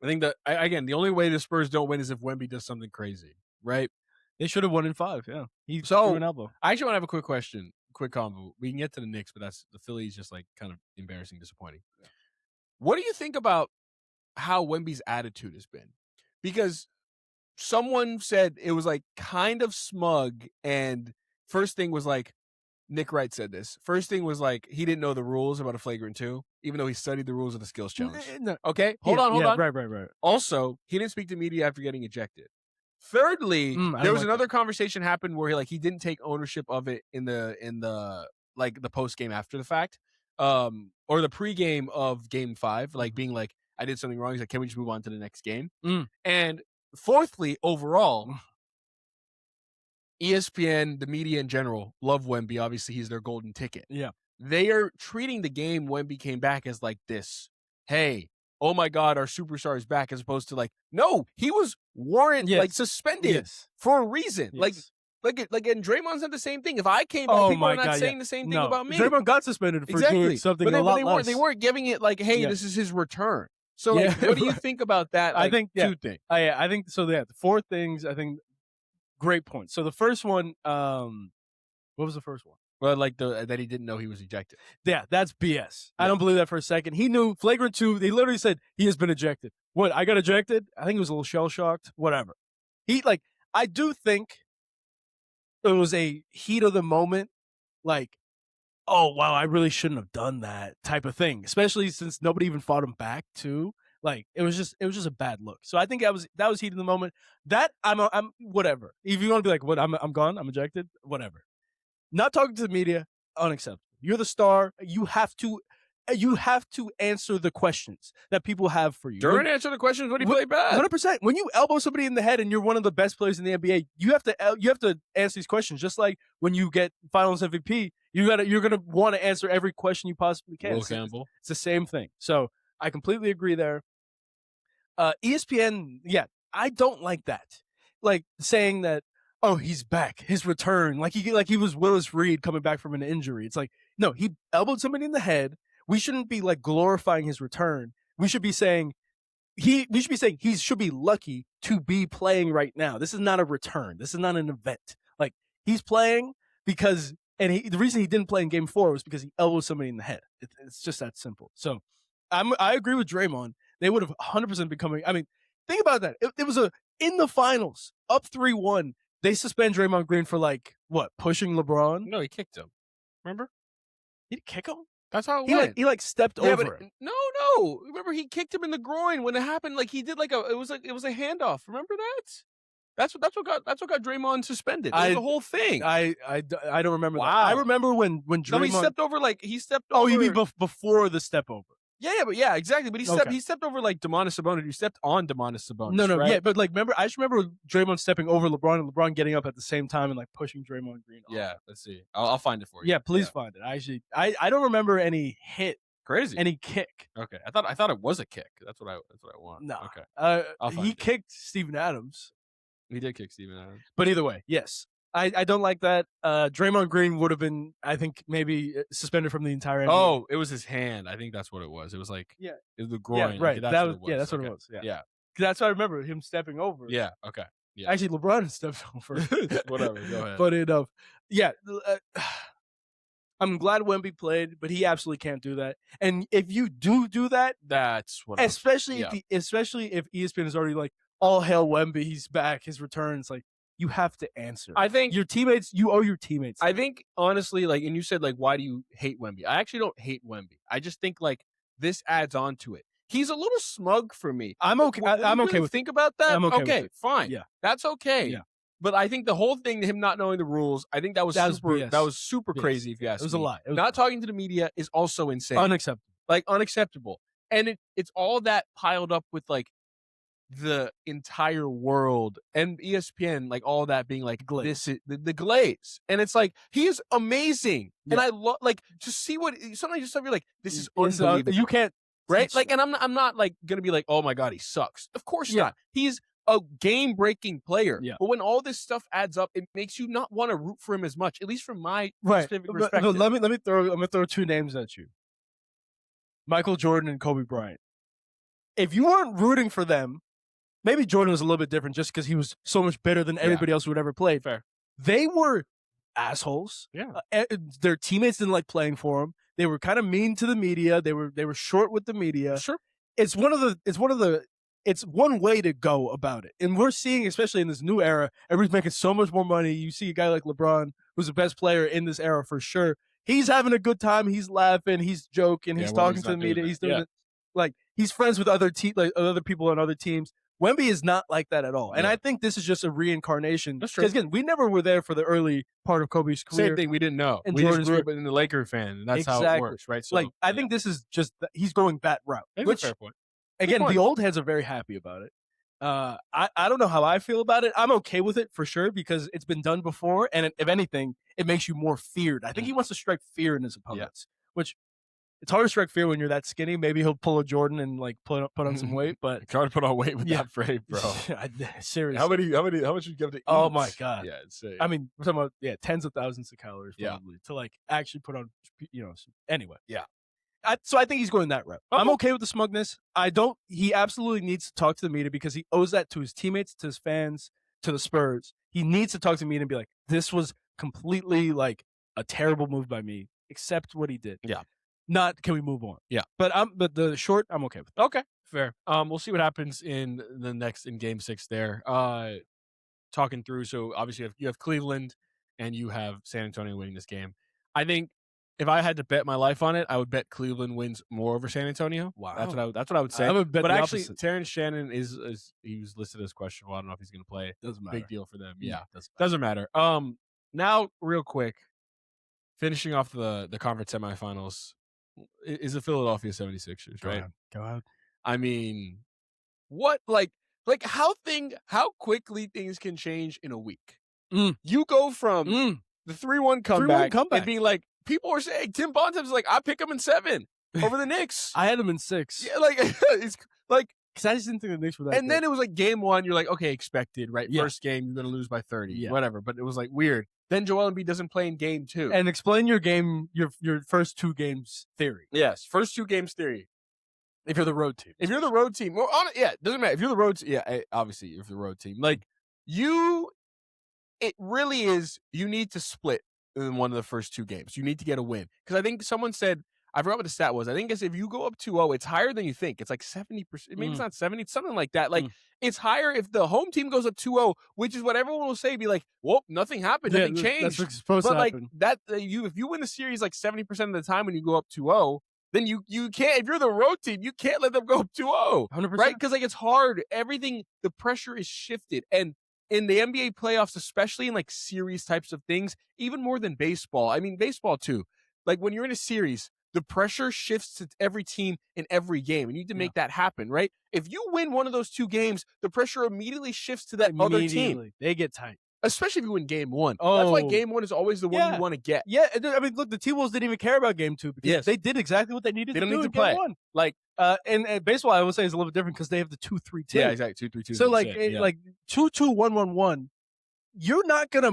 I think that again, the only way the Spurs don't win is if Wemby does something crazy, right? They should have won in 5. Yeah, he threw an elbow. I actually want to have a quick question, quick combo. We can get to the Knicks, but that's the Phillies. Just like kind of embarrassing, disappointing. Yeah. What do you think about how Wemby's attitude has been? Because someone said it was like kind of smug, and first thing was like, Nick Wright said this. First thing was like he didn't know the rules about a flagrant 2, even though he studied the rules of the skills challenge. Okay, hold on. Right. Also, he didn't speak to media after getting ejected. Thirdly, there was another conversation happened where he didn't take ownership of it in the like the post game after the fact, or the pregame of Game 5, like being like, I did something wrong. He's like, can we just move on to the next game? And fourthly, overall, ESPN, the media in general, love Wemby. Obviously, he's their golden ticket. Yeah. They are treating the game Wemby came back as like this. Hey, oh my God, our superstar is back, as opposed to like, no, he was suspended for a reason. Yes. And Draymond said the same thing. If I came back, people are not saying the same thing about me. Draymond got suspended for doing something a lot less. They weren't giving it like, hey, this is his return. So what do you think about that? I think 2 things. I think so. Yeah, the 4 things. I think great point. So the first one, what was the first one? Well, like that he didn't know he was ejected. Yeah, that's BS. Yeah. I don't believe that for a second. He knew flagrant 2. They literally said he has been ejected. What? I got ejected? I think he was a little shell shocked. Whatever. I do think it was a heat of the moment, like, oh wow, I really shouldn't have done that type of thing. Especially since nobody even fought him back too. Like it was just a bad look. So I think that was heat of the moment. That I'm whatever. If you want to be like, what? I'm gone. I'm ejected. Whatever. Not talking to the media, unacceptable. You're the star. You have to answer the questions that people have for you. Duren answer the questions when he played bad. 100%. When you elbow somebody in the head and you're one of the best players in the NBA, you have to answer these questions. Just like when you get Finals MVP, you're gonna want to answer every question you possibly can. Will Campbell. It's the same thing. So I completely agree there. ESPN, I don't like that. Like saying that, oh, he's back, his return, like he was Willis Reed coming back from an injury. It's like, no, he elbowed somebody in the head. We shouldn't be like glorifying his return. We should be saying he should be lucky to be playing right now. This is not a return. This is not an event. Like he's playing because, the reason he didn't play in Game 4 was because he elbowed somebody in the head. It's just that simple. So I agree with Draymond. They would have 100% been coming. I mean, think about that. It was in the finals, up 3-1. They suspend Draymond Green for like what? Pushing LeBron? No, he kicked him. Remember? He didn't kick him? That's how it went. He stepped over him. No. Remember, he kicked him in the groin when it happened. Like he did it was a handoff. Remember that? That's what got Draymond suspended. It was the whole thing. I don't remember. Wow. That. I remember when Draymond. No, he stepped over Oh, you mean before the step over? Yeah, exactly. But he stepped over like Domantas Sabonis. He stepped on Domantas Sabonis. No, right? yeah, but like I just remember Draymond stepping over LeBron and LeBron getting up at the same time and like pushing Draymond Green off. Yeah, let's see. I'll find it for you. Yeah, please find it. I don't remember any hit. Crazy. Any kick. Okay, I thought it was a kick. That's what I want. No. Okay. He kicked Steven Adams. He did kick Steven Adams. But either way, yes. I don't like that. Draymond Green would have been, I think, maybe suspended from the entire NBA. Oh, it was his hand. I think that's what it was. It was like it was the groin. Yeah, right. That's what it was. Yeah. That's what I remember, him stepping over. Yeah, okay. Yeah. Actually, LeBron stepped over. Whatever, go ahead. But I'm glad Wemby played, but he absolutely can't do that. And if you do that, that's what. Especially if ESPN is already like, all hail Wemby, he's back, his returns, like. You have to answer. I think your teammates. You owe your teammates. I think honestly, like, and you said like, why do you hate Wemby? I actually don't hate Wemby. I just think like this adds on to it. He's a little smug for me. I'm okay. I'm okay with. Think about that. I'm okay. Okay, fine. Yeah, that's okay. Yeah, but I think the whole thing, him not knowing the rules, I think that was super crazy. If you ask me, it was a lie. Not talking to the media is also insane. Unacceptable. Like unacceptable. And it's all that piled up with like the entire world and ESPN, like all that being like Glaze. this is the glaze, and it's like he is amazing, and I love like just see what sometimes just you're like this is unbelievable. You can't right like, and I'm not like gonna be like, oh my god, he sucks. Of course not. He's a game-breaking player. Yeah. But when all this stuff adds up, it makes you not want to root for him as much, at least from my specific perspective. perspective. Let me throw two names at you: Michael Jordan and Kobe Bryant. If you weren't rooting for them, maybe Jordan was a little bit different just because he was so much better than everybody else who would ever play. Fair. They were assholes. Yeah. Their teammates didn't like playing for them. They were kind of mean to the media. They were short with the media. Sure. It's one way to go about it. And we're seeing, especially in this new era, everybody's making so much more money. You see a guy like LeBron, who's the best player in this era for sure. He's having a good time. He's laughing. He's joking. He's talking to the media. He's doing it. Like, he's friends with other people on other teams. Wemby is not like that at all. And I think this is just a reincarnation. That's true. Because, again, we never were there for the early part of Kobe's career. Same thing. We didn't know. And we Jordan's just grew up in the Laker fan, and that's how it works, right? So, I think this is just he's going that route. Which, fair point. Again, the old heads are very happy about it. I don't know how I feel about it. I'm okay with it for sure because it's been done before, and if anything, it makes you more feared. I think he wants to strike fear in his opponents, which it's hard to strike fear when you're that skinny. Maybe he'll pull a Jordan and like put on some weight, but it's hard to put on weight with that frame, bro. Seriously, how much would you give to eat? Oh my god, yeah, insane. I mean, we're talking about tens of thousands of calories probably to like actually put on, anyway. Yeah. So I think he's going that route. Okay. I'm okay with the smugness. He absolutely needs to talk to the media because he owes that to his teammates, to his fans, to the Spurs. He needs to talk to the media and be like, this was completely like a terrible move by me. Accept what he did. Yeah. Not, can we move on? Yeah. But the short, I'm okay with it. Okay. Fair. We'll see what happens in game 6 there. Talking through, so obviously you have Cleveland and you have San Antonio winning this game. I think if I had to bet my life on it, I would bet Cleveland wins more over San Antonio. Wow, that's what I would say. I would bet but the actually, opposite. Terrence Shannon is he was listed as questionable. I don't know if he's going to play. Doesn't matter. Big deal for them. Yeah, doesn't matter. Now real quick, finishing off the conference semifinals is the Philadelphia 76ers, right? Go ahead. I mean, what like how quickly things can change in a week. You go from the 3-1 comeback and being like, people are saying Tim Bontemps like, I pick him in 7 over the Knicks. I had him in 6. Yeah, like it's like because I just didn't think the Knicks were that. And good. then it was like game 1, you're like, okay, expected, right? Yeah. First game, you're gonna lose by 30, whatever. But it was like weird. Then Joel Embiid doesn't play in game 2. And explain your game, your first 2 games theory. Yes, first 2 games theory. If you're the road team. If you're the road team, well, it doesn't matter. If you're the road team, obviously, if you're the road team, like it really is, you need to split in one of the first 2 games. You need to get a win. Because I think someone said, I forgot what the stat was. I think it's if you go up 2-0, it's higher than you think. It's like 70%. Maybe it's not 70. It's something like that. Like, it's higher if the home team goes up 2-0, which is what everyone will say. Be like, well, nothing happened. Nothing changed. That's what's supposed to happen. That, if you win the series like 70% of the time when you go up 2-0, then you can't, if you're the road team, you can't let them go up 2-0. 100%. Right? Because like it's hard. Everything, the pressure is shifted. And in the NBA playoffs, especially in like series types of things, even more than baseball. I mean, baseball too. Like when you're in a series, the pressure shifts to every team in every game. And you need to make that happen, right? If you win one of those 2 games, the pressure immediately shifts to that other team. They get tight. Especially if you win game 1. That's why game 1 is always the one you want to get. Yeah, I mean, look, the T-Wolves didn't even care about game 2 because they did exactly what they needed to do. They don't need to play. Game 1. Like, and baseball, I would say, is a little bit different because they have the 2-3-2. Yeah, exactly. 2-3-2. So like 2-2-1-1-1. You're not gonna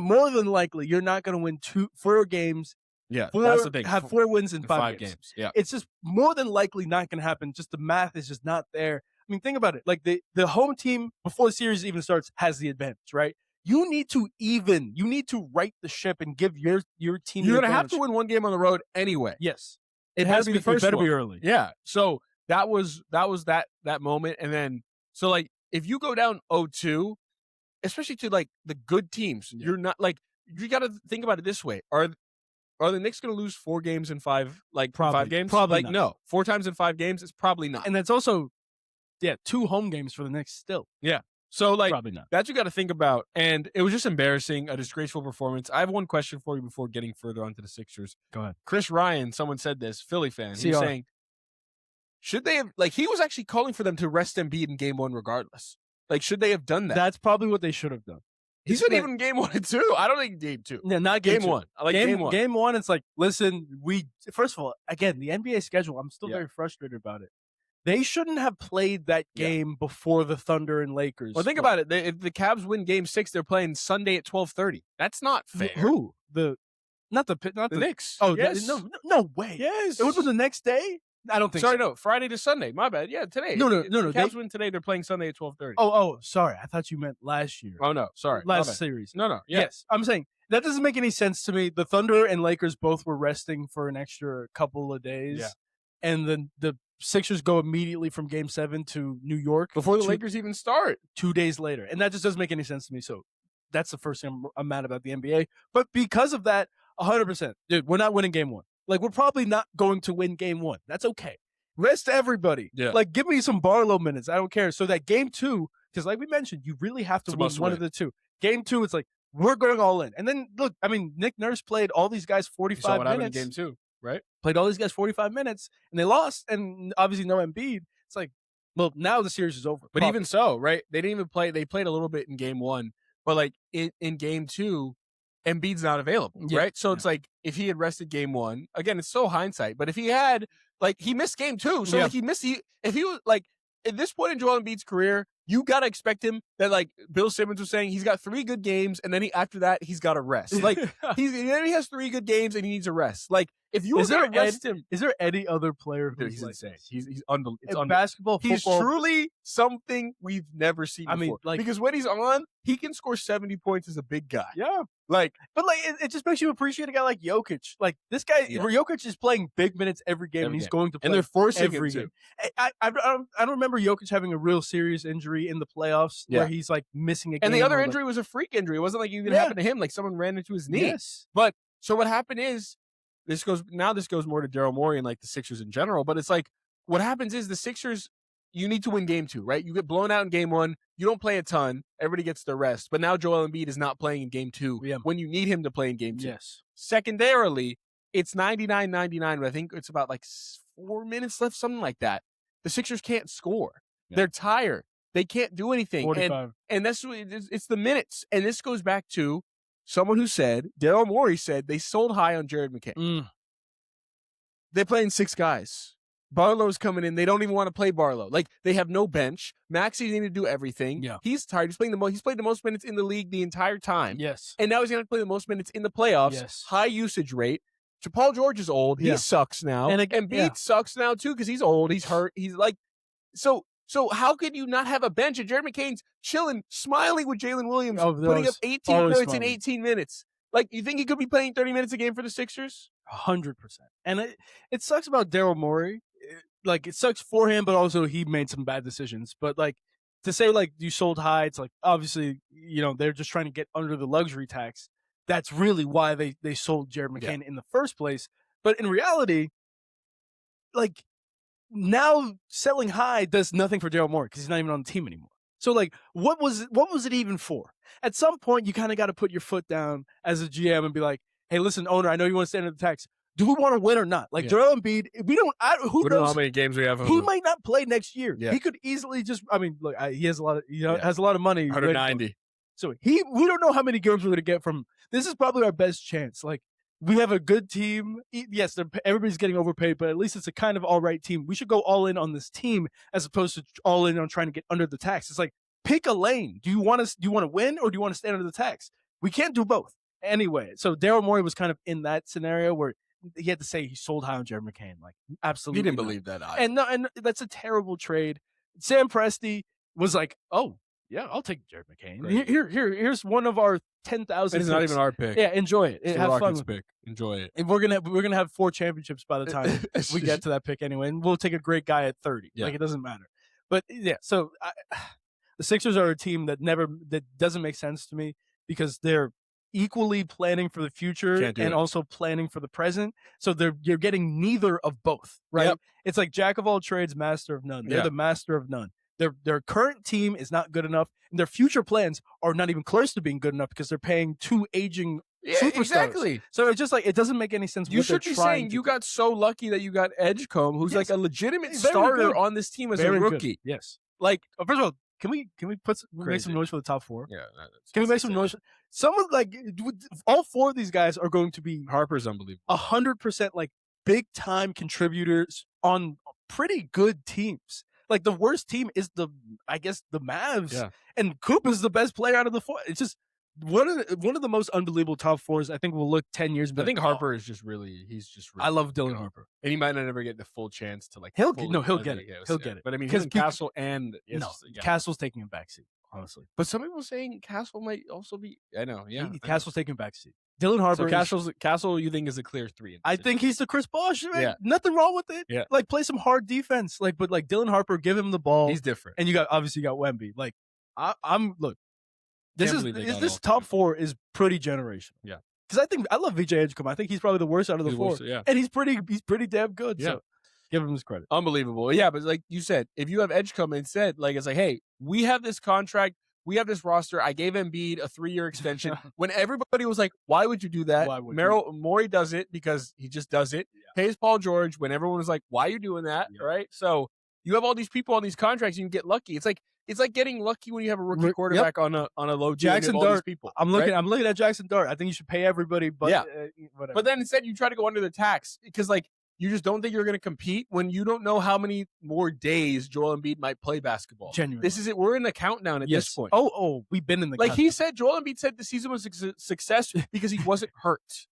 you're not gonna win 4 games. Yeah, that's the thing. Have 4 wins in 5 games. Yeah, it's just more than likely not gonna happen. Just the math is just not there. I mean, think about it. Like the home team before the series even starts has the advantage, right? You need to right the ship and give your team. You're gonna have to win 1 game on the road anyway. Yes, it has to be the first. It better one. be early. Yeah. So that was that moment, and then so like if you go down 0-2, especially to like the good teams, you're not like you got to think about it this way: Are the Knicks going to lose 4 games in 5 5 games? Probably like not. No, 4 times in 5 games is probably not. And that's also 2 home games for the Knicks still. Yeah. So, like, probably not. That's what you got to think about. And it was just embarrassing, a disgraceful performance. I have one question for you before getting further onto the Sixers. Go ahead. Chris Ryan, someone said this, Philly fan. He was saying, should they have, like, he was actually calling for them to rest Embiid in game 1 regardless. Like, should they have done that? That's probably what they should have done. He said even game 1 and 2. I don't think game 2. Yeah, not game 1. I like game 1. Game 1, it's like, listen, first of all, again, the NBA schedule, I'm still very frustrated about it. They shouldn't have played that game before the Thunder and Lakers. Well, think about it. If the Cavs win game 6, they're playing Sunday at 12:30. That's not fair. Who? Not the Knicks. Oh, yes. No way. Yes. It was the next day? I don't think so. Sorry, no. Friday to Sunday. My bad. Yeah, today. No. The Cavs win today. They're playing Sunday at 12:30. Oh, sorry. I thought you meant last year. Oh, no. Sorry. Last series. No. Yes. I'm saying that doesn't make any sense to me. The Thunder and Lakers both were resting for an extra couple of days. Yeah. And then the Sixers go immediately from Game 7 to New York. Before the Lakers even start. 2 days later. And that just doesn't make any sense to me. So that's the first thing I'm mad about the NBA. But because of that, 100%. Dude, we're not winning Game 1. Like, we're probably not going to win Game 1. That's okay. Rest everybody. Yeah. Like, give me some Barlow minutes. I don't care. So that Game 2, because like we mentioned, you really have to win one of the two. Game 2, it's like, we're going all in. And then, look, I mean, Nick Nurse played all these guys 45 minutes. What happened in Game 2, right? Played all these guys 45 minutes, and they lost, and obviously no Embiid. It's like, well, now the series is over. But even so, right, they didn't even play. They played a little bit in Game 1, but, like, in Game 2, Embiid's not available, right? So it's like, if he had rested Game 1, again, it's so hindsight, but if he had, like, he missed Game 2, so like if he was, like, at this point in Joel Embiid's career, you got to expect him that, like Bill Simmons was saying, he's got 3 good games, and then after that, he's got to rest. Like, he has 3 good games, and he needs a rest. Like, if you were going to rest him. Is there any other player who's he's like insane? He's unbelievable. It's basketball, football. He's truly something we've never seen before. I mean, like, because when he's on, he can score 70 points as a big guy. Yeah. But it just makes you appreciate a guy like Jokic. Like, this guy, Jokic is playing big minutes every game, and he's going to play and they're forcing every game. I don't remember Jokic having a real serious injury in the playoffs where he's, like, missing a game. And the other injury was a freak injury. It wasn't like it even happened to him. Like, someone ran into his knee. Yes. But so what happened is, this goes more to Daryl Morey and, like, the Sixers in general. But it's like, what happens is the Sixers, you need to win Game 2, right? You get blown out in Game 1. You don't play a ton. Everybody gets their rest. But now Joel Embiid is not playing in Game 2 when you need him to play in Game 2. Yes. Secondarily, it's 99-99, but I think it's about, like, 4 minutes left, something like that. The Sixers can't score. Yeah. They're tired. They can't do anything. 45. And that's what it's the minutes. And this goes back to someone who said, Daryl Morey said, they sold high on Jared McCain. They're playing 6 guys. Barlow's coming in. They don't even want to play Barlow. Like, they have no bench. Maxey's need to do everything. Yeah. He's tired. He's played the most minutes in the league the entire time. Yes. And now he's going to play the most minutes in the playoffs. Yes. High usage rate. Paul George is old. He sucks now. And Embiid sucks now, too, because he's old. He's hurt. He's like, so how could you not have a bench? And Jared McCain's chilling, smiling with Jalen Williams, putting up 18 points in 18 minutes. Like, you think he could be playing 30 minutes a game for the Sixers? 100%. And it sucks about Daryl Morey. Like, it sucks for him, but also he made some bad decisions. But, like, to say, like, you sold high, it's like, obviously, you know, they're just trying to get under the luxury tax. That's really why they sold Jared McCain in the first place. But in reality, like, now selling high does nothing for Daryl Morey because he's not even on the team anymore. So, like, what was it even for? At some point, you kind of got to put your foot down as a GM and be like, hey, listen, owner, I know you want to stay under the tax. Do we want to win or not? Like, Joel Embiid, we don't know how many games we have. He might not play next year. Yeah. He could easily just, I mean, look, he has a lot of, has a lot of money. 190. So we don't know how many games we're going to get from. This is probably our best chance. Like, we have a good team. Yes, everybody's getting overpaid, but at least it's a kind of all right team. We should go all in on this team as opposed to all in on trying to get under the tax. It's like, pick a lane. Do you want to win or do you want to stay under the tax? We can't do both. Anyway, so Daryl Morey was kind of in that scenario where he had to say he sold high on Jared McCain. Like, absolutely. He didn't believe that either. And that's a terrible trade. Sam Presti was like, oh, yeah, I'll take Jared McCain. Here's one of our 10,000. It's not even our pick. Yeah, enjoy it. It's have fun with pick. Enjoy it. And we're gonna have 4 championships by the time we get to that pick anyway. And we'll take a great guy at 30. Yeah. Like, it doesn't matter. But yeah, so the Sixers are a team that doesn't make sense to me because they're equally planning for the future and also planning for the present. So you're getting neither of both, right? Yep. It's like jack of all trades, master of none. They're the master of none. Their current team is not good enough, and their future plans are not even close to being good enough because they're paying 2 aging superstars. Exactly. So it's just like, it doesn't make any sense. You should be saying you got so lucky that you got Edgecombe, who's like a legitimate starter on this team as a rookie. Good. Yes. Like, first of all, Can we make some noise for the top 4? Yeah. Can we make some noise? Someone all 4 of these guys are going to be Harper's unbelievable. 100% like big time contributors on pretty good teams. Like the worst team is the Mavs, and Coop is the best player out of the 4. It's just one of the most unbelievable top 4s. I think we'll look 10 years. I think Harper is just really. I love Dylan Harper, and he might not ever get the full chance to like. He'll get it. He'll get it. But I mean, because Castle and Castle's taking a backseat, honestly. But some people are saying Castle might also be. I know, yeah. Castle's taking a backseat. Dylan Harper. So Castle, you think is a clear 3? I think he's the Chris Bosh. Nothing wrong with it. Yeah. Like play some hard defense. But Dylan Harper, give him the ball. He's different. And you got Wemby. Like look. This top 4 is pretty generational. Yeah. Because I love VJ Edgecombe. I think he's probably the worst out of the 4. And he's pretty damn good. Yeah. So give him his credit. Unbelievable. Yeah, but like you said, if you have Edgecombe instead, like it's like, hey, we have this contract, we have this roster. I gave Embiid a 3-year extension. When everybody was like, why would you do that? Morey does it because he just does it. Yeah. Pays Paul George when everyone was like, why are you doing that? Yeah. Right? So you have all these people on these contracts, you can get lucky. It's like getting lucky when you have a rookie quarterback on a low team. Jackson Dart. People, I'm looking at Jackson Dart. I think you should pay everybody, but whatever. But then instead you try to go under the tax because like you just don't think you're going to compete when you don't know how many more days Joel Embiid might play basketball. Genuinely. This is it. We're in the countdown at this point. Oh, we've been in the countdown. He said, Joel Embiid said the season was a success because he wasn't hurt.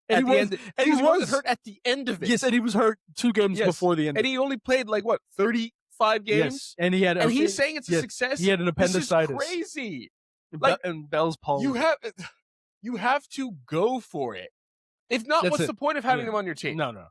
And he wasn't hurt at the end of it. Yes, and he was hurt 2 games before the end. And he only played 35 games? Yes. And he's saying it's a success? He had an appendicitis. This is crazy. And Bell's palsy. You have to go for it. If not, what's the point of having him on your team? No.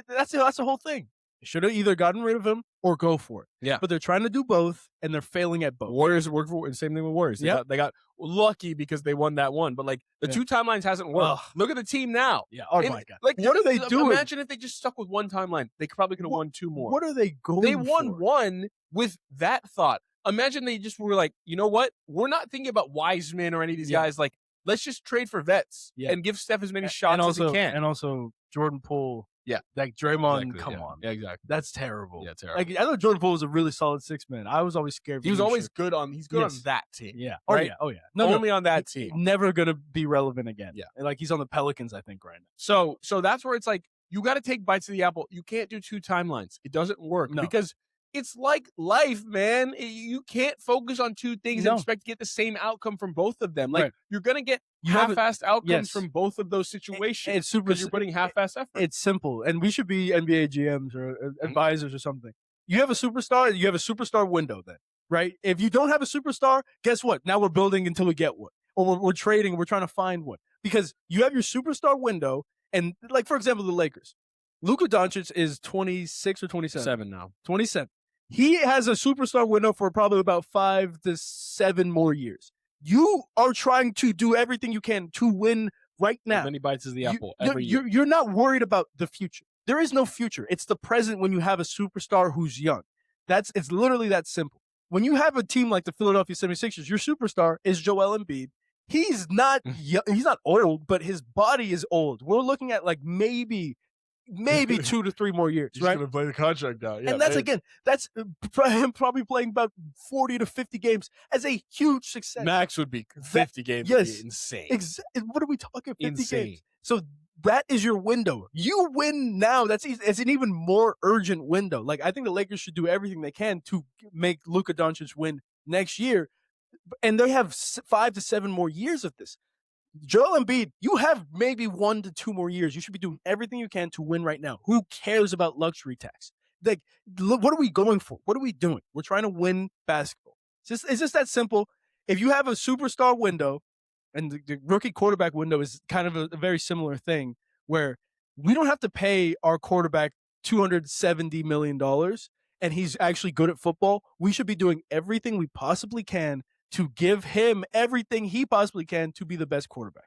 That's the whole thing. They should have either gotten rid of him or go for it. Yeah. But they're trying to do both, and they're failing at both. Warriors work for the same thing with Warriors. They got lucky because they won that one. But the 2 timelines hasn't worked. Look at the team now. Yeah. Oh my God. What are they doing? Imagine if they just stuck with 1 timeline. They probably could have won 2 more. What are they going for? They won 1 with that thought. Imagine they just were like, you know what? We're not thinking about Wiseman or any of these guys. Like, let's just trade for vets and give Steph as many shots as he can. And also Jordan Poole. Yeah. Like Draymond, come on. Yeah, exactly. That's terrible. Yeah, terrible. I thought Jordan Poole was a really solid 6-man. I was always scared. He was always good on that team. Yeah. Right? Oh yeah. Only on that team. Never going to be relevant again. Yeah. Like he's on the Pelicans, I think, right now. So that's where it's like, you got to take bites of the apple. You can't do 2 timelines. It doesn't work because it's like life, man. You can't focus on 2 things and expect to get the same outcome from both of them. Like you're going to get half-assed outcomes from both of those situations. It's super. You're putting half-assed effort. It's simple, and we should be NBA GMs or advisors or something. You have a superstar. You have a superstar window then, right? If you don't have a superstar, guess what? Now we're building until we get one, or we're trading. We're trying to find one because you have your superstar window, and like for example, the Lakers. Luka Doncic is 26 or 27 now. 27. He has a superstar window for probably about 5 to 7 more years. You are trying to do everything you can to win right now. As many bites as the apple every year. You're not worried about the future. There is no future. It's the present when you have a superstar who's young. It's literally that simple. When you have a team like the Philadelphia 76ers, your superstar is Joel Embiid. He's not young, he's not old, but his body is old. We're looking at like maybe 2 to 3 more years. He's right? going to play the contract now. Yeah, and that's him probably playing about 40 to 50 games as a huge success. Max would be 50 games. Yes. Would be insane. What are we talking? 50 games. So that is your window. You win now. It's an even more urgent window. Like I think the Lakers should do everything they can to make Luka Doncic win next year. And they have 5 to 7 more years of this. Joel Embiid, you have maybe 1 to 2 more years. You should be doing everything you can to win right now. Who cares about luxury tax? Like, look, what are we going for? What are we doing? We're trying to win basketball. It's just that simple. If you have a superstar window, and the rookie quarterback window is kind of a very similar thing, where we don't have to pay our quarterback $270 million, and he's actually good at football. We should be doing everything we possibly can to give him everything he possibly can to be the best quarterback.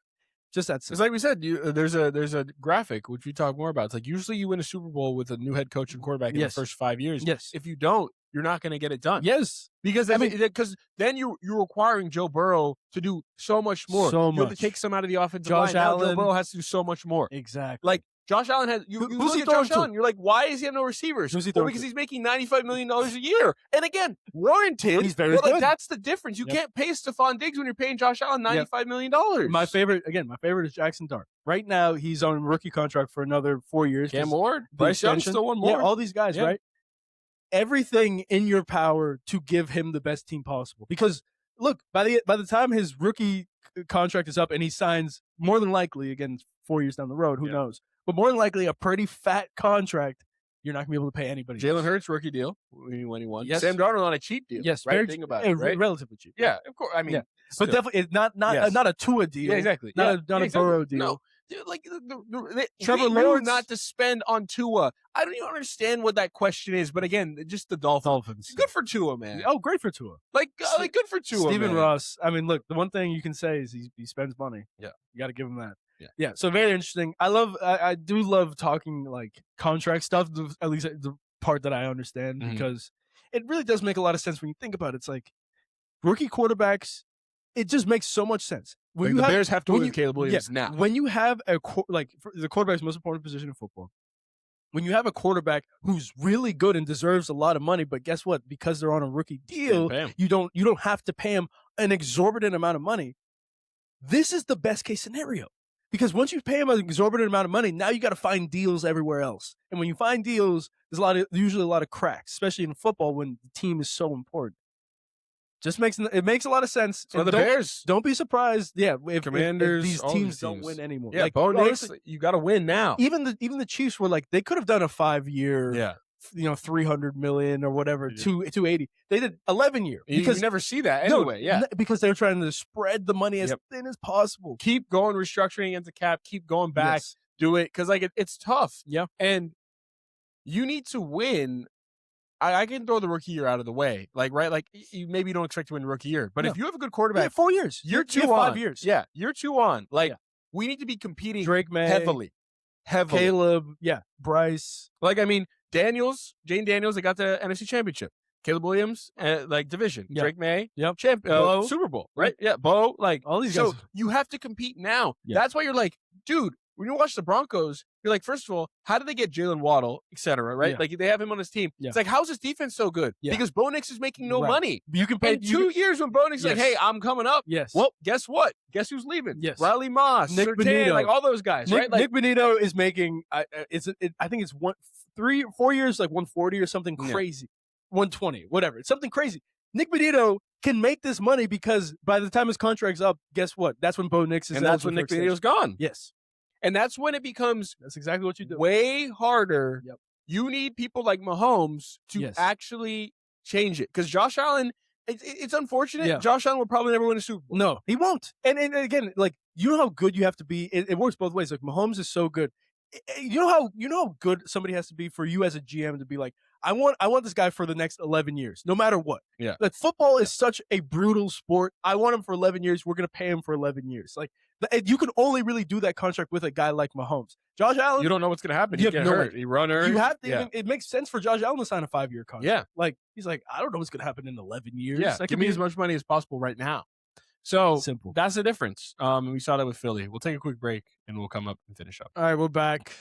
Just that simple. It's like we said, there's a graphic, which we talk more about. It's like usually you win a Super Bowl with a new head coach and quarterback in the first 5 years. Yes. If you don't, you're not going to get it done. Yes. Because then you're requiring Joe Burrow to do so much more. You have to take some out of the offensive line. Josh Allen. Now Joe Burrow has to do so much more. Exactly. Like, Josh Allen has you look at Josh Allen. You're like, why is he have no receivers? Because he's making $95 million a year. And again, warranted. He's very good. That's the difference. You can't pay Stephon Diggs when you're paying Josh Allen $95 million. My favorite is Jackson Dart. Right now, he's on rookie contract for another 4 years. Cam Ward, Bryce Young, still one more. Yeah, all these guys, right? Everything in your power to give him the best team possible. Because look, by the time his rookie contract is up and he signs, more than likely, again, 4 years down the road, who knows? But more than likely, a pretty fat contract, you're not going to be able to pay anybody. Jalen Hurts, rookie deal when he won. Yes. Sam Darnold on a cheap deal. Yes, right? Think about it, right? Relatively cheap. Yeah, of course. I mean, but definitely it's not a Tua deal. Yeah, exactly. Not a Burrow deal. No. Dude, like Trevor Lawrence not to spend on Tua. I don't even understand what that question is. But again, just the Dolphins. Good for Tua, man. Oh, great for Tua. Like good for Tua. Stephen Ross. I mean, look, the one thing you can say is he spends money. Yeah, you got to give him that. Yeah. So very interesting. I do love talking like contract stuff. At least the part that I understand because it really does make a lot of sense when you think about it. It's like rookie quarterbacks. It just makes so much sense. When the Bears have to win Caleb Williams now. When you have the quarterback's most important position in football, when you have a quarterback who's really good and deserves a lot of money, but guess what? Because they're on a rookie deal, you don't have to pay him an exorbitant amount of money. This is the best case scenario. Because once you pay him an exorbitant amount of money, now you got to find deals everywhere else. And when you find deals, there's usually a lot of cracks, especially in football when the team is so important. It makes a lot of sense. So the Bears, don't be surprised. Yeah, if Commanders, if these teams don't win anymore. Yeah, Bo Nix, you got to win now. Even the Chiefs were like they could have done a 5-year, $300 million or whatever, 280. They did 11-year because you never see that anyway. Because they're trying to spread the money as thin as possible. Keep going, restructuring against the cap. Keep going back. Do it because it's tough. Yeah, and you need to win. I can throw the rookie year out of the way, you maybe don't expect to win the rookie year, but if you have a good quarterback, 4 years, you're 5 years, you're 2 on. We need to be competing Drake May, heavily, Caleb, Bryce. Jane Daniels, they got the NFC Championship. Caleb Williams, division. Drake May, Super Bowl, right? Yeah, Bo, all these guys. So you have to compete now. Yeah. That's why you're like, dude. When you watch the Broncos, you're like, first of all, how did they get Jalen Waddle, et cetera, right? Yeah. They have him on his team. Yeah. It's like, how's his defense so good? Yeah. Because Bo Nix is making no money. You can pay 2 years when Bo Nix is like, hey, I'm coming up. Yes. Well, guess what? Guess who's leaving? Yes. Riley Moss, Nick Surtain, Bonito. all those guys, right? Nick Bonito is making, I think it's 3 or 4 years, 140 or something crazy. 120, whatever. It's something crazy. Nick Bonito can make this money because by the time his contract's up, guess what? That's when Bo Nix is. And that's when Nick Bonito's gone. Yes. And that's when it becomes exactly what you do. Way harder. Yep. You need people like Mahomes to actually change it. Because Josh Allen, it's unfortunate. Yeah. Josh Allen will probably never win a Super Bowl. No, he won't. And again, you know how good you have to be. It works both ways. Mahomes is so good. You know how good somebody has to be for you as a GM to be like, I want this guy for the next 11 years, no matter what. Yeah. Football is such a brutal sport. I want him for 11 years. We're going to pay him for 11 years. You can only really do that contract with a guy like Mahomes. Josh Allen. You don't know what's going to happen. He get hurt. He runner. You have to. It makes sense for Josh Allen to sign a 5-year contract. Yeah. He's like, I don't know what's going to happen in 11 years. Yeah. Give me as much money as possible right now. So simple. That's the difference. We saw that with Philly. We'll take a quick break and we'll come up and finish up. All right, we're back.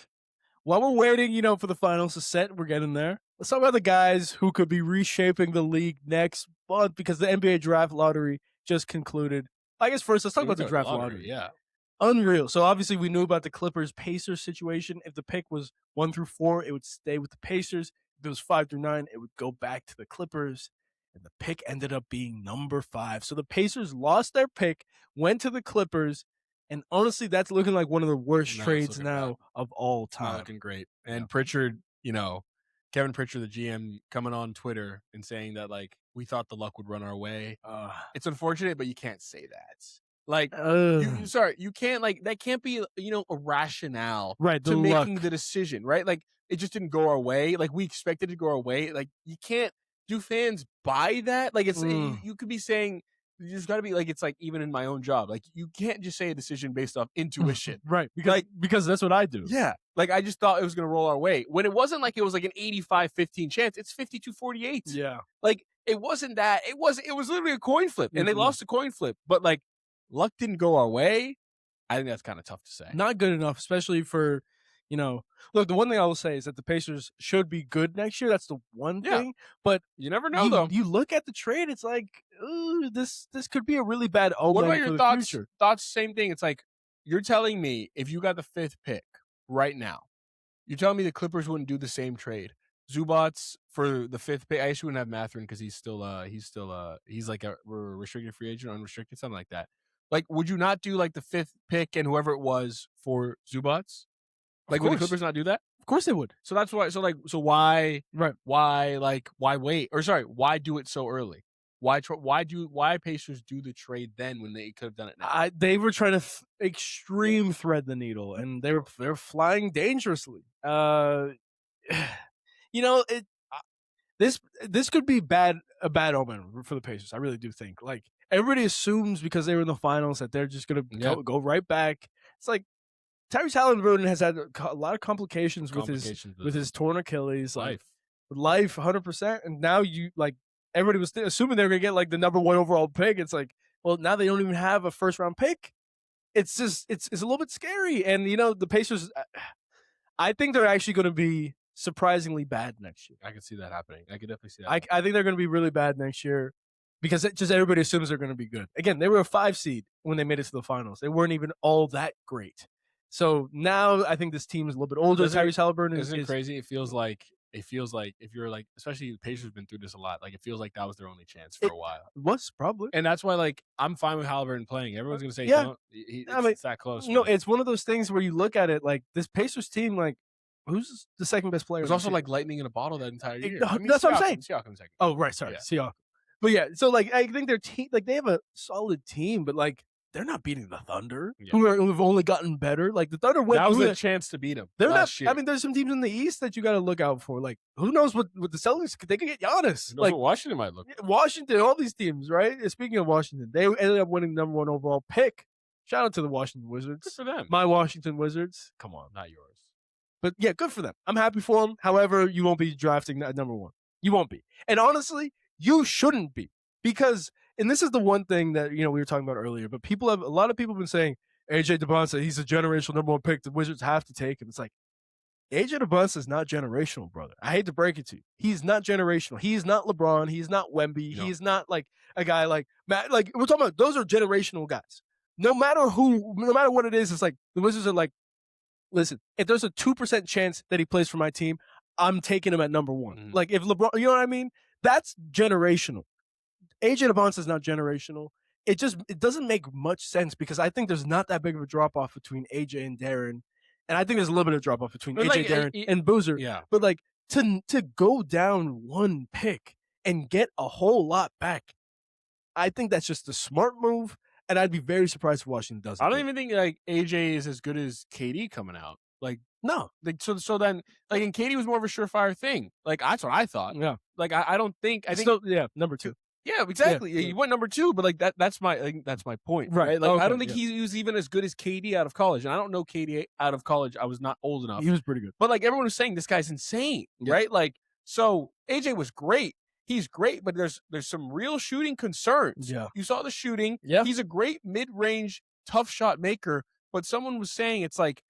While we're waiting, for the finals to set, we're getting there. Let's talk about the guys who could be reshaping the league next month because the NBA draft lottery just concluded. I guess first, let's talk about the draft lottery. Yeah. Unreal. So obviously we knew about the Clippers-Pacers situation. If the pick was 1 through 4, it would stay with the Pacers. If it was 5 through 9, it would go back to the Clippers. And the pick ended up being number 5. So the Pacers lost their pick, went to the Clippers, and honestly, that's looking like one of the worst trades now of all time. Not looking great. And Pritchard, Kevin Pritchard, the GM, coming on Twitter and saying that, we thought the luck would run our way. It's unfortunate, but you can't say that. You can't, that can't be, a rationale to making the decision, right? It just didn't go our way. We expected it to go our way. You can't, do fans buy that? You could be saying, you just got to be it's even in my own job. You can't just say a decision based off intuition. Right. Because that's what I do. Yeah. I just thought it was going to roll our way. When it wasn't it was an 85-15 chance. It's 52-48. Yeah. It wasn't that. It was literally a coin flip. And they lost a coin flip. But luck didn't go our way. I think that's kind of tough to say. Not good enough, especially for Look, the one thing I will say is that the Pacers should be good next year. That's the one thing. But you never know, though. You look at the trade, it's like, ooh, this could be a really bad omen. What about your for the thoughts? Future. Thoughts, same thing. It's like you're telling me if you got the 5th pick right now, you're telling me the Clippers wouldn't do the same trade. Zubats for the 5th pick. I actually wouldn't have Mathurin because he's like a restricted free agent, unrestricted, something like that. Like, would you not do like the 5th pick and whoever it was for Zubats? Like, would the Clippers not do that? Of course they would. So that's why. So why? Right. Why wait? Or sorry, why do it so early? Why Pacers do the trade then when they could have done it now? They were trying to extreme thread the needle, and they were flying dangerously. This could be a bad omen for the Pacers. I really do think. Like, everybody assumes because they were in the finals that they're just gonna go right back. It's like Tyrese Halliburton has had a lot of complications with his torn Achilles. Life 100%, and now everybody was assuming they were gonna get like the number 1 overall pick. It's like, well, now they don't even have a 1st round pick. It's just it's a little bit scary, and the Pacers. I think they're actually going to be surprisingly bad next year. I can see that happening. I can definitely see that. I think they're going to be really bad next year because just everybody assumes they're going to be good. Again, they were a 5 seed when they made it to the finals. They weren't even all that great. So now I think this team is a little bit older. Tyrese Halliburton is crazy. It feels like if you're like, especially the Pacers have been through this a lot. Like, it feels like that was their only chance for a while. It was probably, and that's why like I'm fine with Halliburton playing. Everyone's gonna say, it's that close. No, it's one of those things where you look at it like this Pacers team, like, who's the second best player? There's also like lightning in a bottle that entire year. That's what I'm saying. Siakam's second. Oh, right, sorry, Siakam. But yeah, so like I think their team, like, they have a solid team, but like they're not beating the Thunder, who've only gotten better. Like, the Thunder went. That was a chance to beat them. They're last year. I mean, there's some teams in the East that you got to look out for. Like, who knows what the Celtics, they could get Giannis. Like, what Washington might look. Washington, all these teams, right? Speaking of Washington, they ended up winning the number 1 overall pick. Shout out to the Washington Wizards. Good for them. My Washington Wizards. Come on, not yours. But yeah, good for them. I'm happy for them. However, you won't be drafting that number 1. You won't be. And honestly, you shouldn't be. Because, and this is the one thing that, we were talking about earlier, but a lot of people have been saying, AJ Dybantsa, he's a generational number 1 pick. The Wizards have to take him. It's like, AJ Dybantsa is not generational, brother. I hate to break it to you. He's not generational. He's not LeBron. He's not Wemby. No. He's not like a guy like Matt. Like, we're talking about, those are generational guys. No matter what it is, it's like the Wizards are like, listen, if there's a 2% chance that he plays for my team, I'm taking him at number 1. Mm. Like, if LeBron, you know what I mean? That's generational. AJ Dybantsa is not generational. It doesn't make much sense because I think there's not that big of a drop off between AJ and Darryn, and I think there's a little bit of drop off between AJ, Darryn, and Boozer. Yeah. But like to go down 1 pick and get a whole lot back, I think that's just a smart move, and I'd be very surprised if Washington doesn't. I don't even think like AJ is as good as KD coming out. Like, no. Like, so then, like, and KD was more of a surefire thing. Like, that's what I thought. Yeah. Like, I don't think still, number 2. Yeah, exactly. Yeah. You went number 2, but like that's my point, right? Like, I don't think he was even as good as KD out of college, and I don't know KD out of college. I was not old enough. He was pretty good, but like everyone was saying, this guy's insane, right? Like, so AJ was great. He's great, but there's some real shooting concerns. Yeah, you saw the shooting. Yeah, he's a great mid-range tough shot maker, but someone was saying it's like.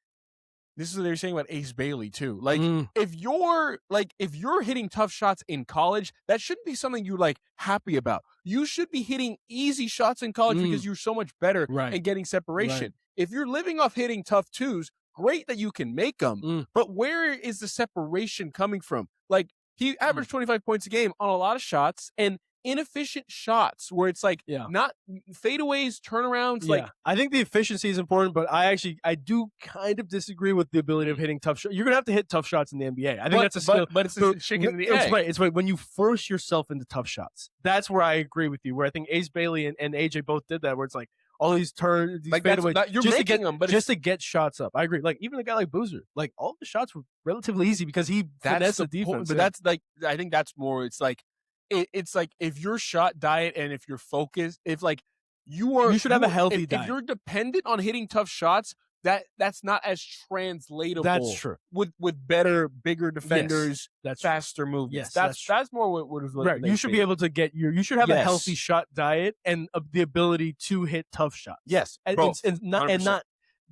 This is what they're saying about Ace Bailey too. Like, if you're hitting tough shots in college, that shouldn't be something you're like happy about. You should be hitting easy shots in college because you're so much better at getting separation. Right. If you're living off hitting tough 2s, great that you can make them. But where is the separation coming from? Like, he averaged 25 points a game on a lot of shots and inefficient shots where it's like not fadeaways, turnarounds. Yeah. Like, I think the efficiency is important, but I do kind of disagree with the ability of hitting tough shots. You're gonna have to hit tough shots in the NBA. I think that's a skill, but it's a chicken in the egg. It's right. When you force yourself into tough shots, that's where I agree with you. Where I think Ace Bailey and AJ both did that. Where it's like all these turns, these like fadeaways, you're making them, but just to get shots up. I agree. Like, even a guy like Boozer, like, all the shots were relatively easy because he finessed the defense. But that's like, I think that's more. It's like. It's like if your shot diet and if you're focused, if like you should have a healthy diet. If you're dependent on hitting tough shots, that's not as translatable. That's true. With better, bigger defenders, that's faster movements. Yes, that's more what is right. You should be able to get you should have a healthy shot diet and the ability to hit tough shots. Yes, and not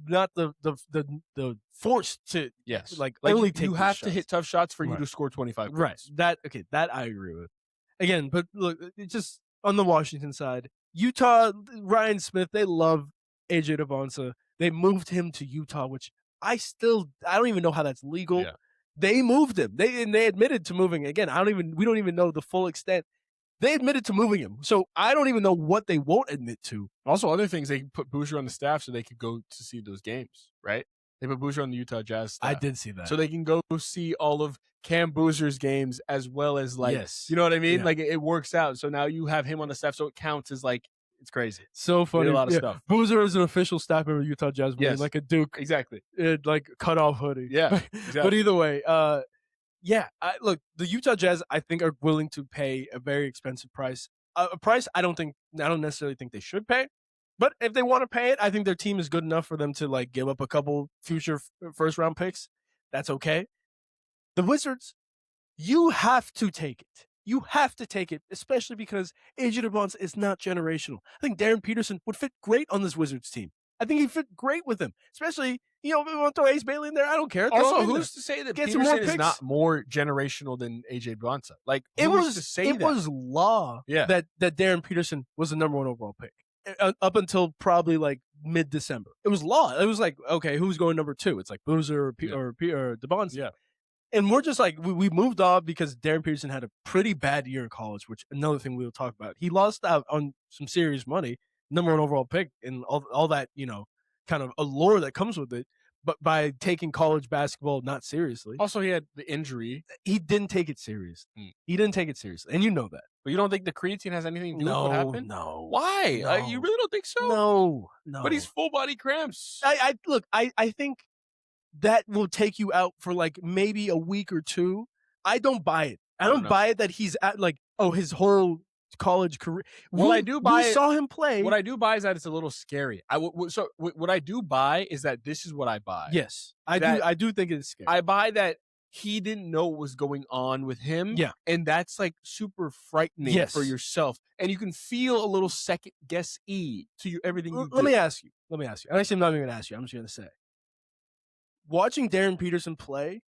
the force to like only take you have shots. to hit tough shots for you to score 25 points. Right. That I agree with. Again, but look, it's just on the Washington side, Utah, Ryan Smith, they love AJ Dybantsa. They moved him to Utah, which I don't even know how that's legal. Yeah. They moved him. They admitted to moving. Again, we don't even know the full extent. They admitted to moving him. So I don't even know what they won't admit to. Also, other things, they put Boozer on the staff so they could go to see those games, right? They put Boozer on the Utah Jazz staff. I did see that. So they can go see all of Cam Boozer's games as well as you know what I mean? Yeah. Like it works out. So now you have him on the staff, so it counts as it's crazy. So funny. A lot of stuff. Boozer is an official staff member of Utah Jazz, like a Duke. Exactly. Like cut off hoodie. Yeah. Exactly. But either way, look, the Utah Jazz, I think, are willing to pay a very expensive price. A price I don't necessarily think they should pay. But if they want to pay it, I think their team is good enough for them to give up a couple future first round picks. That's okay. The Wizards, you have to take it. You have to take it, especially because AJ Dybantsa is not generational. I think Darryn Peterson would fit great on this Wizards team. I think he'd fit great with him, especially, if we want to throw Ace Bailey in there, I don't care. Also, who's to say that Peterson is not more generational than AJ Dybantsa? It was law that Darryn Peterson was the number 1 overall pick up until probably mid-December. It was law. It was okay, who's going number 2? It's Boozer or Dybantsa. Yeah. And we're just we moved off because Darryn Peterson had a pretty bad year in college, which another thing we'll talk about. He lost out on some serious money, number 1 overall pick, and all that, kind of allure that comes with it, but by taking college basketball not seriously. Also, he had the injury. He didn't take it serious. He didn't take it seriously, and you know that. But you don't think the creatine has anything to do with what happened? No. Why? No. You really don't think so? No. But he's full body cramps. I think that will take you out for maybe a week or 2. I don't buy it. I don't buy it that he's at his whole college career. I do buy we saw him play. What I do buy is that it's a little scary. What I do buy is that this is what I buy. Yes, I do think it's scary. I buy that he didn't know what was going on with him. Yeah, and that's super frightening for yourself, and you can feel a little second guess-y to everything you do. Let me ask you. Actually, I'm not even going to ask you. I'm just going to say, watching Darryn Peterson play,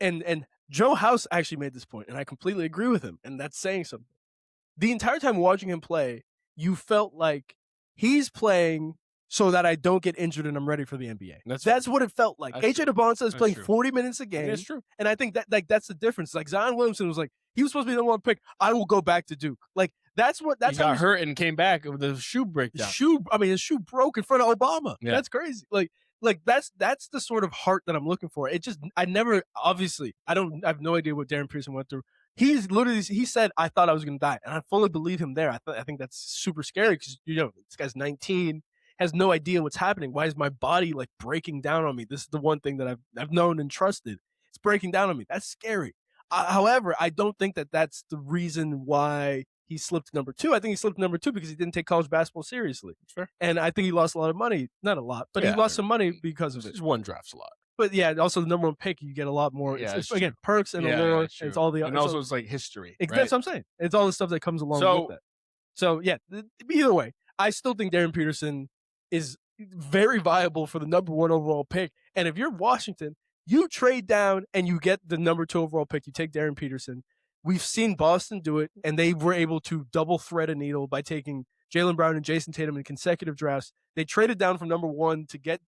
and Joe House actually made this point, and I completely agree with him, and that's saying something. The entire time watching him play, you felt like he's playing so that I don't get injured and I'm ready for the NBA. That's what it felt like. AJ Dybantsa is playing 40 minutes a game. That's true. And I think that that's the difference. Zion Williamson was he was supposed to be the number 1 pick. I will go back to Duke. That's he got hurt and came back with the shoe breakdown. His shoe broke in front of Obama. Yeah. That's crazy. That's the sort of heart that I'm looking for. I have no idea what Darryn Peterson went through. He said, I thought I was going to die. And I fully believe him there. I think that's super scary because, this guy's 19, has no idea what's happening. Why is my body breaking down on me? This is the one thing that I've known and trusted. It's breaking down on me. That's scary. However, I don't think that that's the reason why he slipped number 2. I think he slipped number 2 because he didn't take college basketball seriously. Sure. And I think he lost a lot of money. Not a lot, but he lost some money because of it. Just one draft's a lot. But also the number 1 pick, you get a lot more. Yeah, again, perks and allure. Yeah, it's all the and also it's history. Right? That's what I'm saying. It's all the stuff that comes along with that. So either way, I still think Darryn Peterson is very viable for the number 1 overall pick. And if you're Washington, you trade down and you get the number 2 overall pick. You take Darryn Peterson. We've seen Boston do it, and they were able to double thread a needle by taking Jaylen Brown and Jason Tatum in consecutive drafts. They traded down from number 1 to get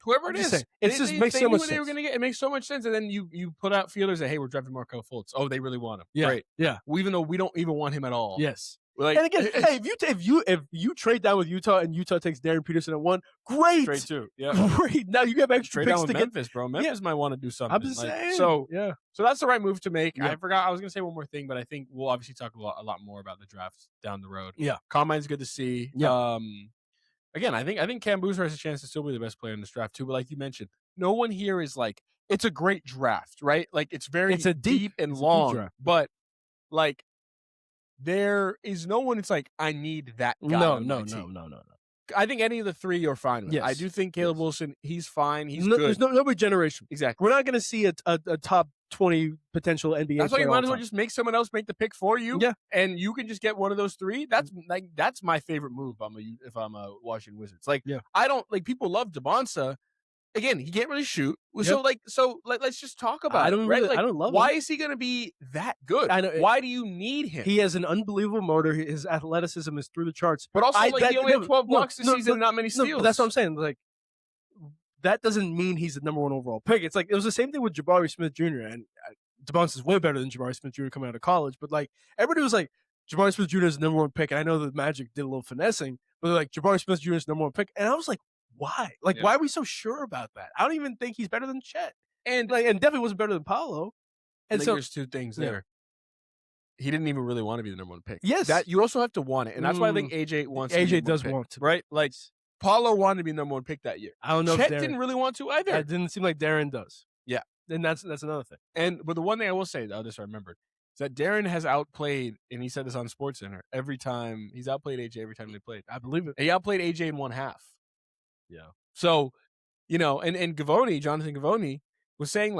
whoever it is. It just makes so much sense. They were going to get. It makes so much sense. And then you put out feelers that, hey, we're drafting Markelle Fultz. Oh, they really want him. Yeah. Great. Yeah. Even though we don't even want him at all. Yes. And again, hey, if you trade down with Utah and Utah takes Darryn Peterson at 1, great. Trade 2. Yeah. Great. Now you have extra trade picks down with to Memphis, bro. Memphis might want to do something. I'm just saying. So So that's the right move to make. Yeah. I forgot. I was going to say one more thing, but I think we'll obviously talk a lot more about the drafts down the road. Yeah. Combine's good to see. Yeah. Again, I think Cam Boozer has a chance to still be the best player in this draft too. But like you mentioned, no one here is it's a great draft, right? It's a deep and long, but there is no one. It's I need that guy. No. I think any of the three you're fine with. Yes. I do think Caleb Wilson, he's fine. He's good. There's nobody generation. Exactly. We're not going to see a top 20 potential NBA. That's why you might as well just make someone else make the pick for you. Yeah. And you can just get one of those three. That's my favorite move if I'm a Washington Wizards. I don't people love Dybantsa. Again, he can't really shoot. Yep. So let's just talk about it. Right? I don't love why him. Is he going to be that good? I know. Why do you need him? He has an unbelievable motor. His athleticism is through the charts. But also, he only had 12 blocks this season and not many steals. But that's what I'm saying. That doesn't mean he's the number one overall pick. It's it was the same thing with Jabari Smith Jr. And Dybantsa is way better than Jabari Smith Jr. coming out of college. But everybody was like, Jabari Smith Jr. is the number one pick. And I know the Magic did a little finessing, but they're like, Jabari Smith Jr. is the number one pick. And I was like, why? Why are we so sure about that? I don't even think he's better than Chet. And definitely wasn't better than Paolo. And so there's two things there. He didn't even really want to be the number one pick. Yes. That you also have to want it. And that's why I think AJ wants to be AJ does want to. Right? Paolo wanted to be the number one pick that year. I don't know Chet if didn't really want to either. It didn't seem like Darryn does. Yeah. And that's another thing. But the one thing I will say, this I remembered, is that Darryn has outplayed, and he said this on SportsCenter, every time. He's outplayed AJ every time they played. I believe it. He outplayed AJ in one half. Yeah. So, and Gavoni, Jonathan Gavoni, was saying,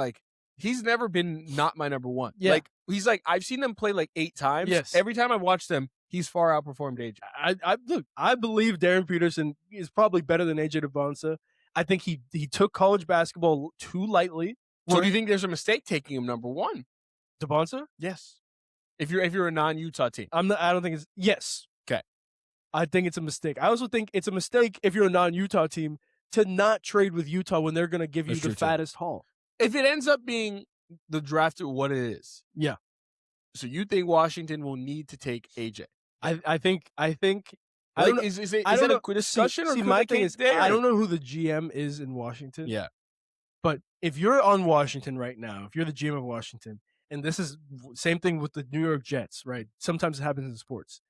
he's never been not my number one. Yeah. He's I've seen them play 8 times. Yes. Every time I've watched them, he's far outperformed AJ. I believe Darryn Peterson is probably better than AJ Dybantsa. I think he took college basketball too lightly. So do you think there's a mistake taking him number one? Dybantsa? Yes. If you're a non-Utah team. I don't think it's yes. Okay. I think it's a mistake. I also think it's a mistake if you're a non-Utah team to not trade with Utah when they're going to give you the fattest haul. If it ends up being the draft what it is. Yeah. So you think Washington will need to take AJ? I think is it a quick discussion? See, my thing is, I don't know who the GM is in Washington. Yeah. But if you're on Washington right now, if you're the GM of Washington, and this is same thing with the New York Jets, right? Sometimes it happens in sports.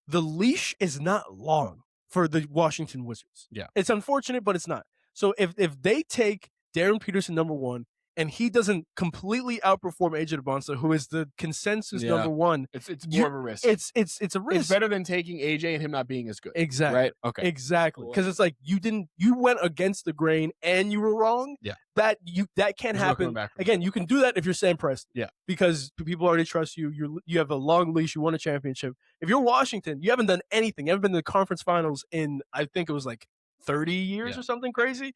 The leash is not long for the Washington Wizards. Yeah. It's unfortunate, but it's not. So if they take Darryn Peterson number one, and he doesn't completely outperform AJ Dybantsa, who is the consensus number one. It's more of a risk. It's a risk. It's better than taking AJ and him not being as good. Exactly. Right? Okay. Exactly. Because it's you went against the grain and you were wrong. Yeah. That can't happen. Again, you can do that if you're Sam Preston. Yeah. Because people already trust you. You have a long leash. You won a championship. If you're Washington, you haven't done anything. You haven't been to the conference finals in, I think it was 30 years or something crazy.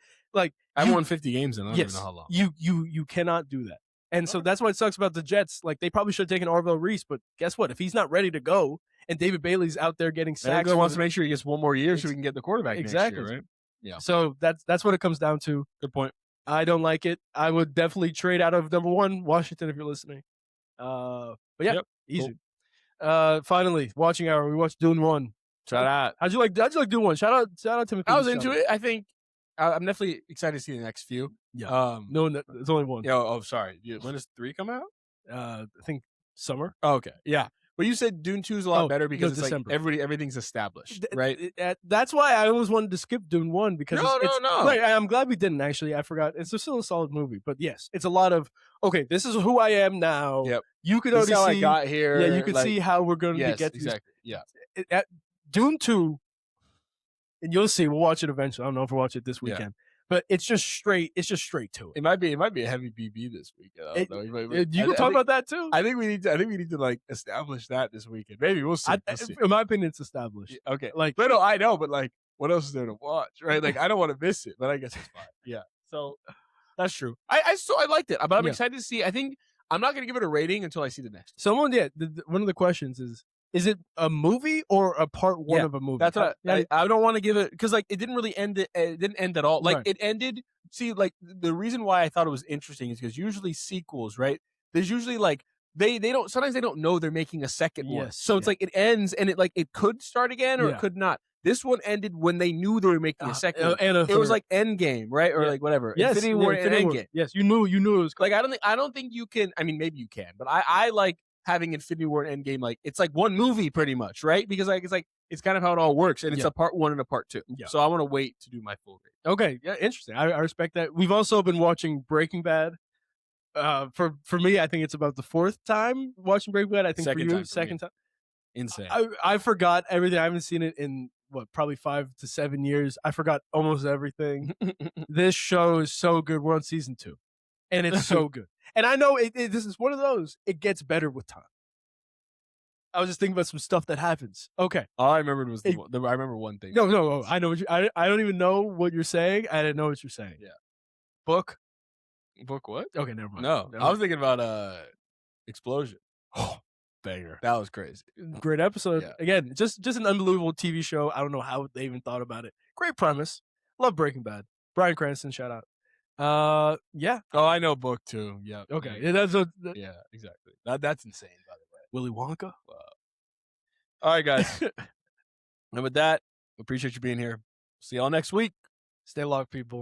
I won 50 games and I don't even know how long. You cannot do that. And so that's what it sucks about the Jets. They probably should have taken Arvell Reese, but guess what? If he's not ready to go and David Bailey's out there getting sacks. Wants to make sure he gets one more year so we can get the quarterback next year, right? Yeah. So that's what it comes down to. Good point. I don't like it. I would definitely trade out of number one, Washington, if you're listening. But yeah, easy. Cool. Finally, watching hour. We watched Dune 1. Shout out. How'd you like Dune 1? Shout out to me. I was into it. I think I'm definitely excited to see the next few. Yeah. No, there's only one. Oh, sorry. When does 3 come out? I think summer. Oh, okay. Yeah. But you said Dune 2 is a lot better because it's December. Everything's established, right? That's why I always wanted to skip Dune 1 because no. I'm glad we didn't actually. I forgot. It's still a solid movie, but yes, it's a lot of this is who I am now. Yep. You could already see how I got here. Yeah, you could see how we're going to get to exactly. Yeah. Dune 2, and you'll see. We'll watch it eventually. I don't know if we'll watch it this weekend. But it's just straight to it. It might be a heavy BB this weekend. You can talk about that too. I think we need to establish that this weekend. Maybe we'll see. In my opinion, it's established. Okay. No, I know, but what else is there to watch? Right? I don't want to miss it, but I guess it's fine. Yeah. So that's true. I liked it, but I'm excited to see. I think I'm not gonna give it a rating until I see the next. Someone one of the questions is it a movie or a part one of a movie? That's what I don't want to give it because it didn't really end. It didn't end at all. It ended. See, the reason why I thought it was interesting is because usually sequels, right? There's usually they don't. Sometimes they don't know they're making a second one. So it's it ends and it could start again or it could not. This one ended when they knew they were making a second one. And it was Endgame, right? Or whatever. Yes, Infinity War and Endgame. Yes, you knew it was. I don't think you can. I mean, maybe you can, but I like having Infinity War and Endgame, it's one movie pretty much, right? Because it's kind of how it all works, and it's a part 1 and a part 2. Yeah. So I want to wait to do my full rate. Okay, yeah, interesting. I respect that. We've also been watching Breaking Bad. For me, I think it's about the 4th time watching Breaking Bad. I think second for you, time second time. Insane. I forgot everything. I haven't seen it in probably 5 to 7 years. I forgot almost everything. This show is so good. We're on season 2, and it's so good. And I know this is one of those. It gets better with time. I was just thinking about some stuff that happens. Okay. All I remembered was I remember one thing. No. I know what I don't even know what you're saying. I didn't know what you're saying. Yeah. Book what? Okay, never mind. No, I was thinking about Explosion. Oh, banger. That was crazy. Great episode. Yeah. Again, just an unbelievable TV show. I don't know how they even thought about it. Great premise. Love Breaking Bad. Bryan Cranston, shout out. Yeah. Oh, I know Book too. Yeah. Okay. Yeah, exactly. That's insane, by the way. Willy Wonka. Wow. All right, guys. And with that, we appreciate you being here. See y'all next week. Stay locked, people.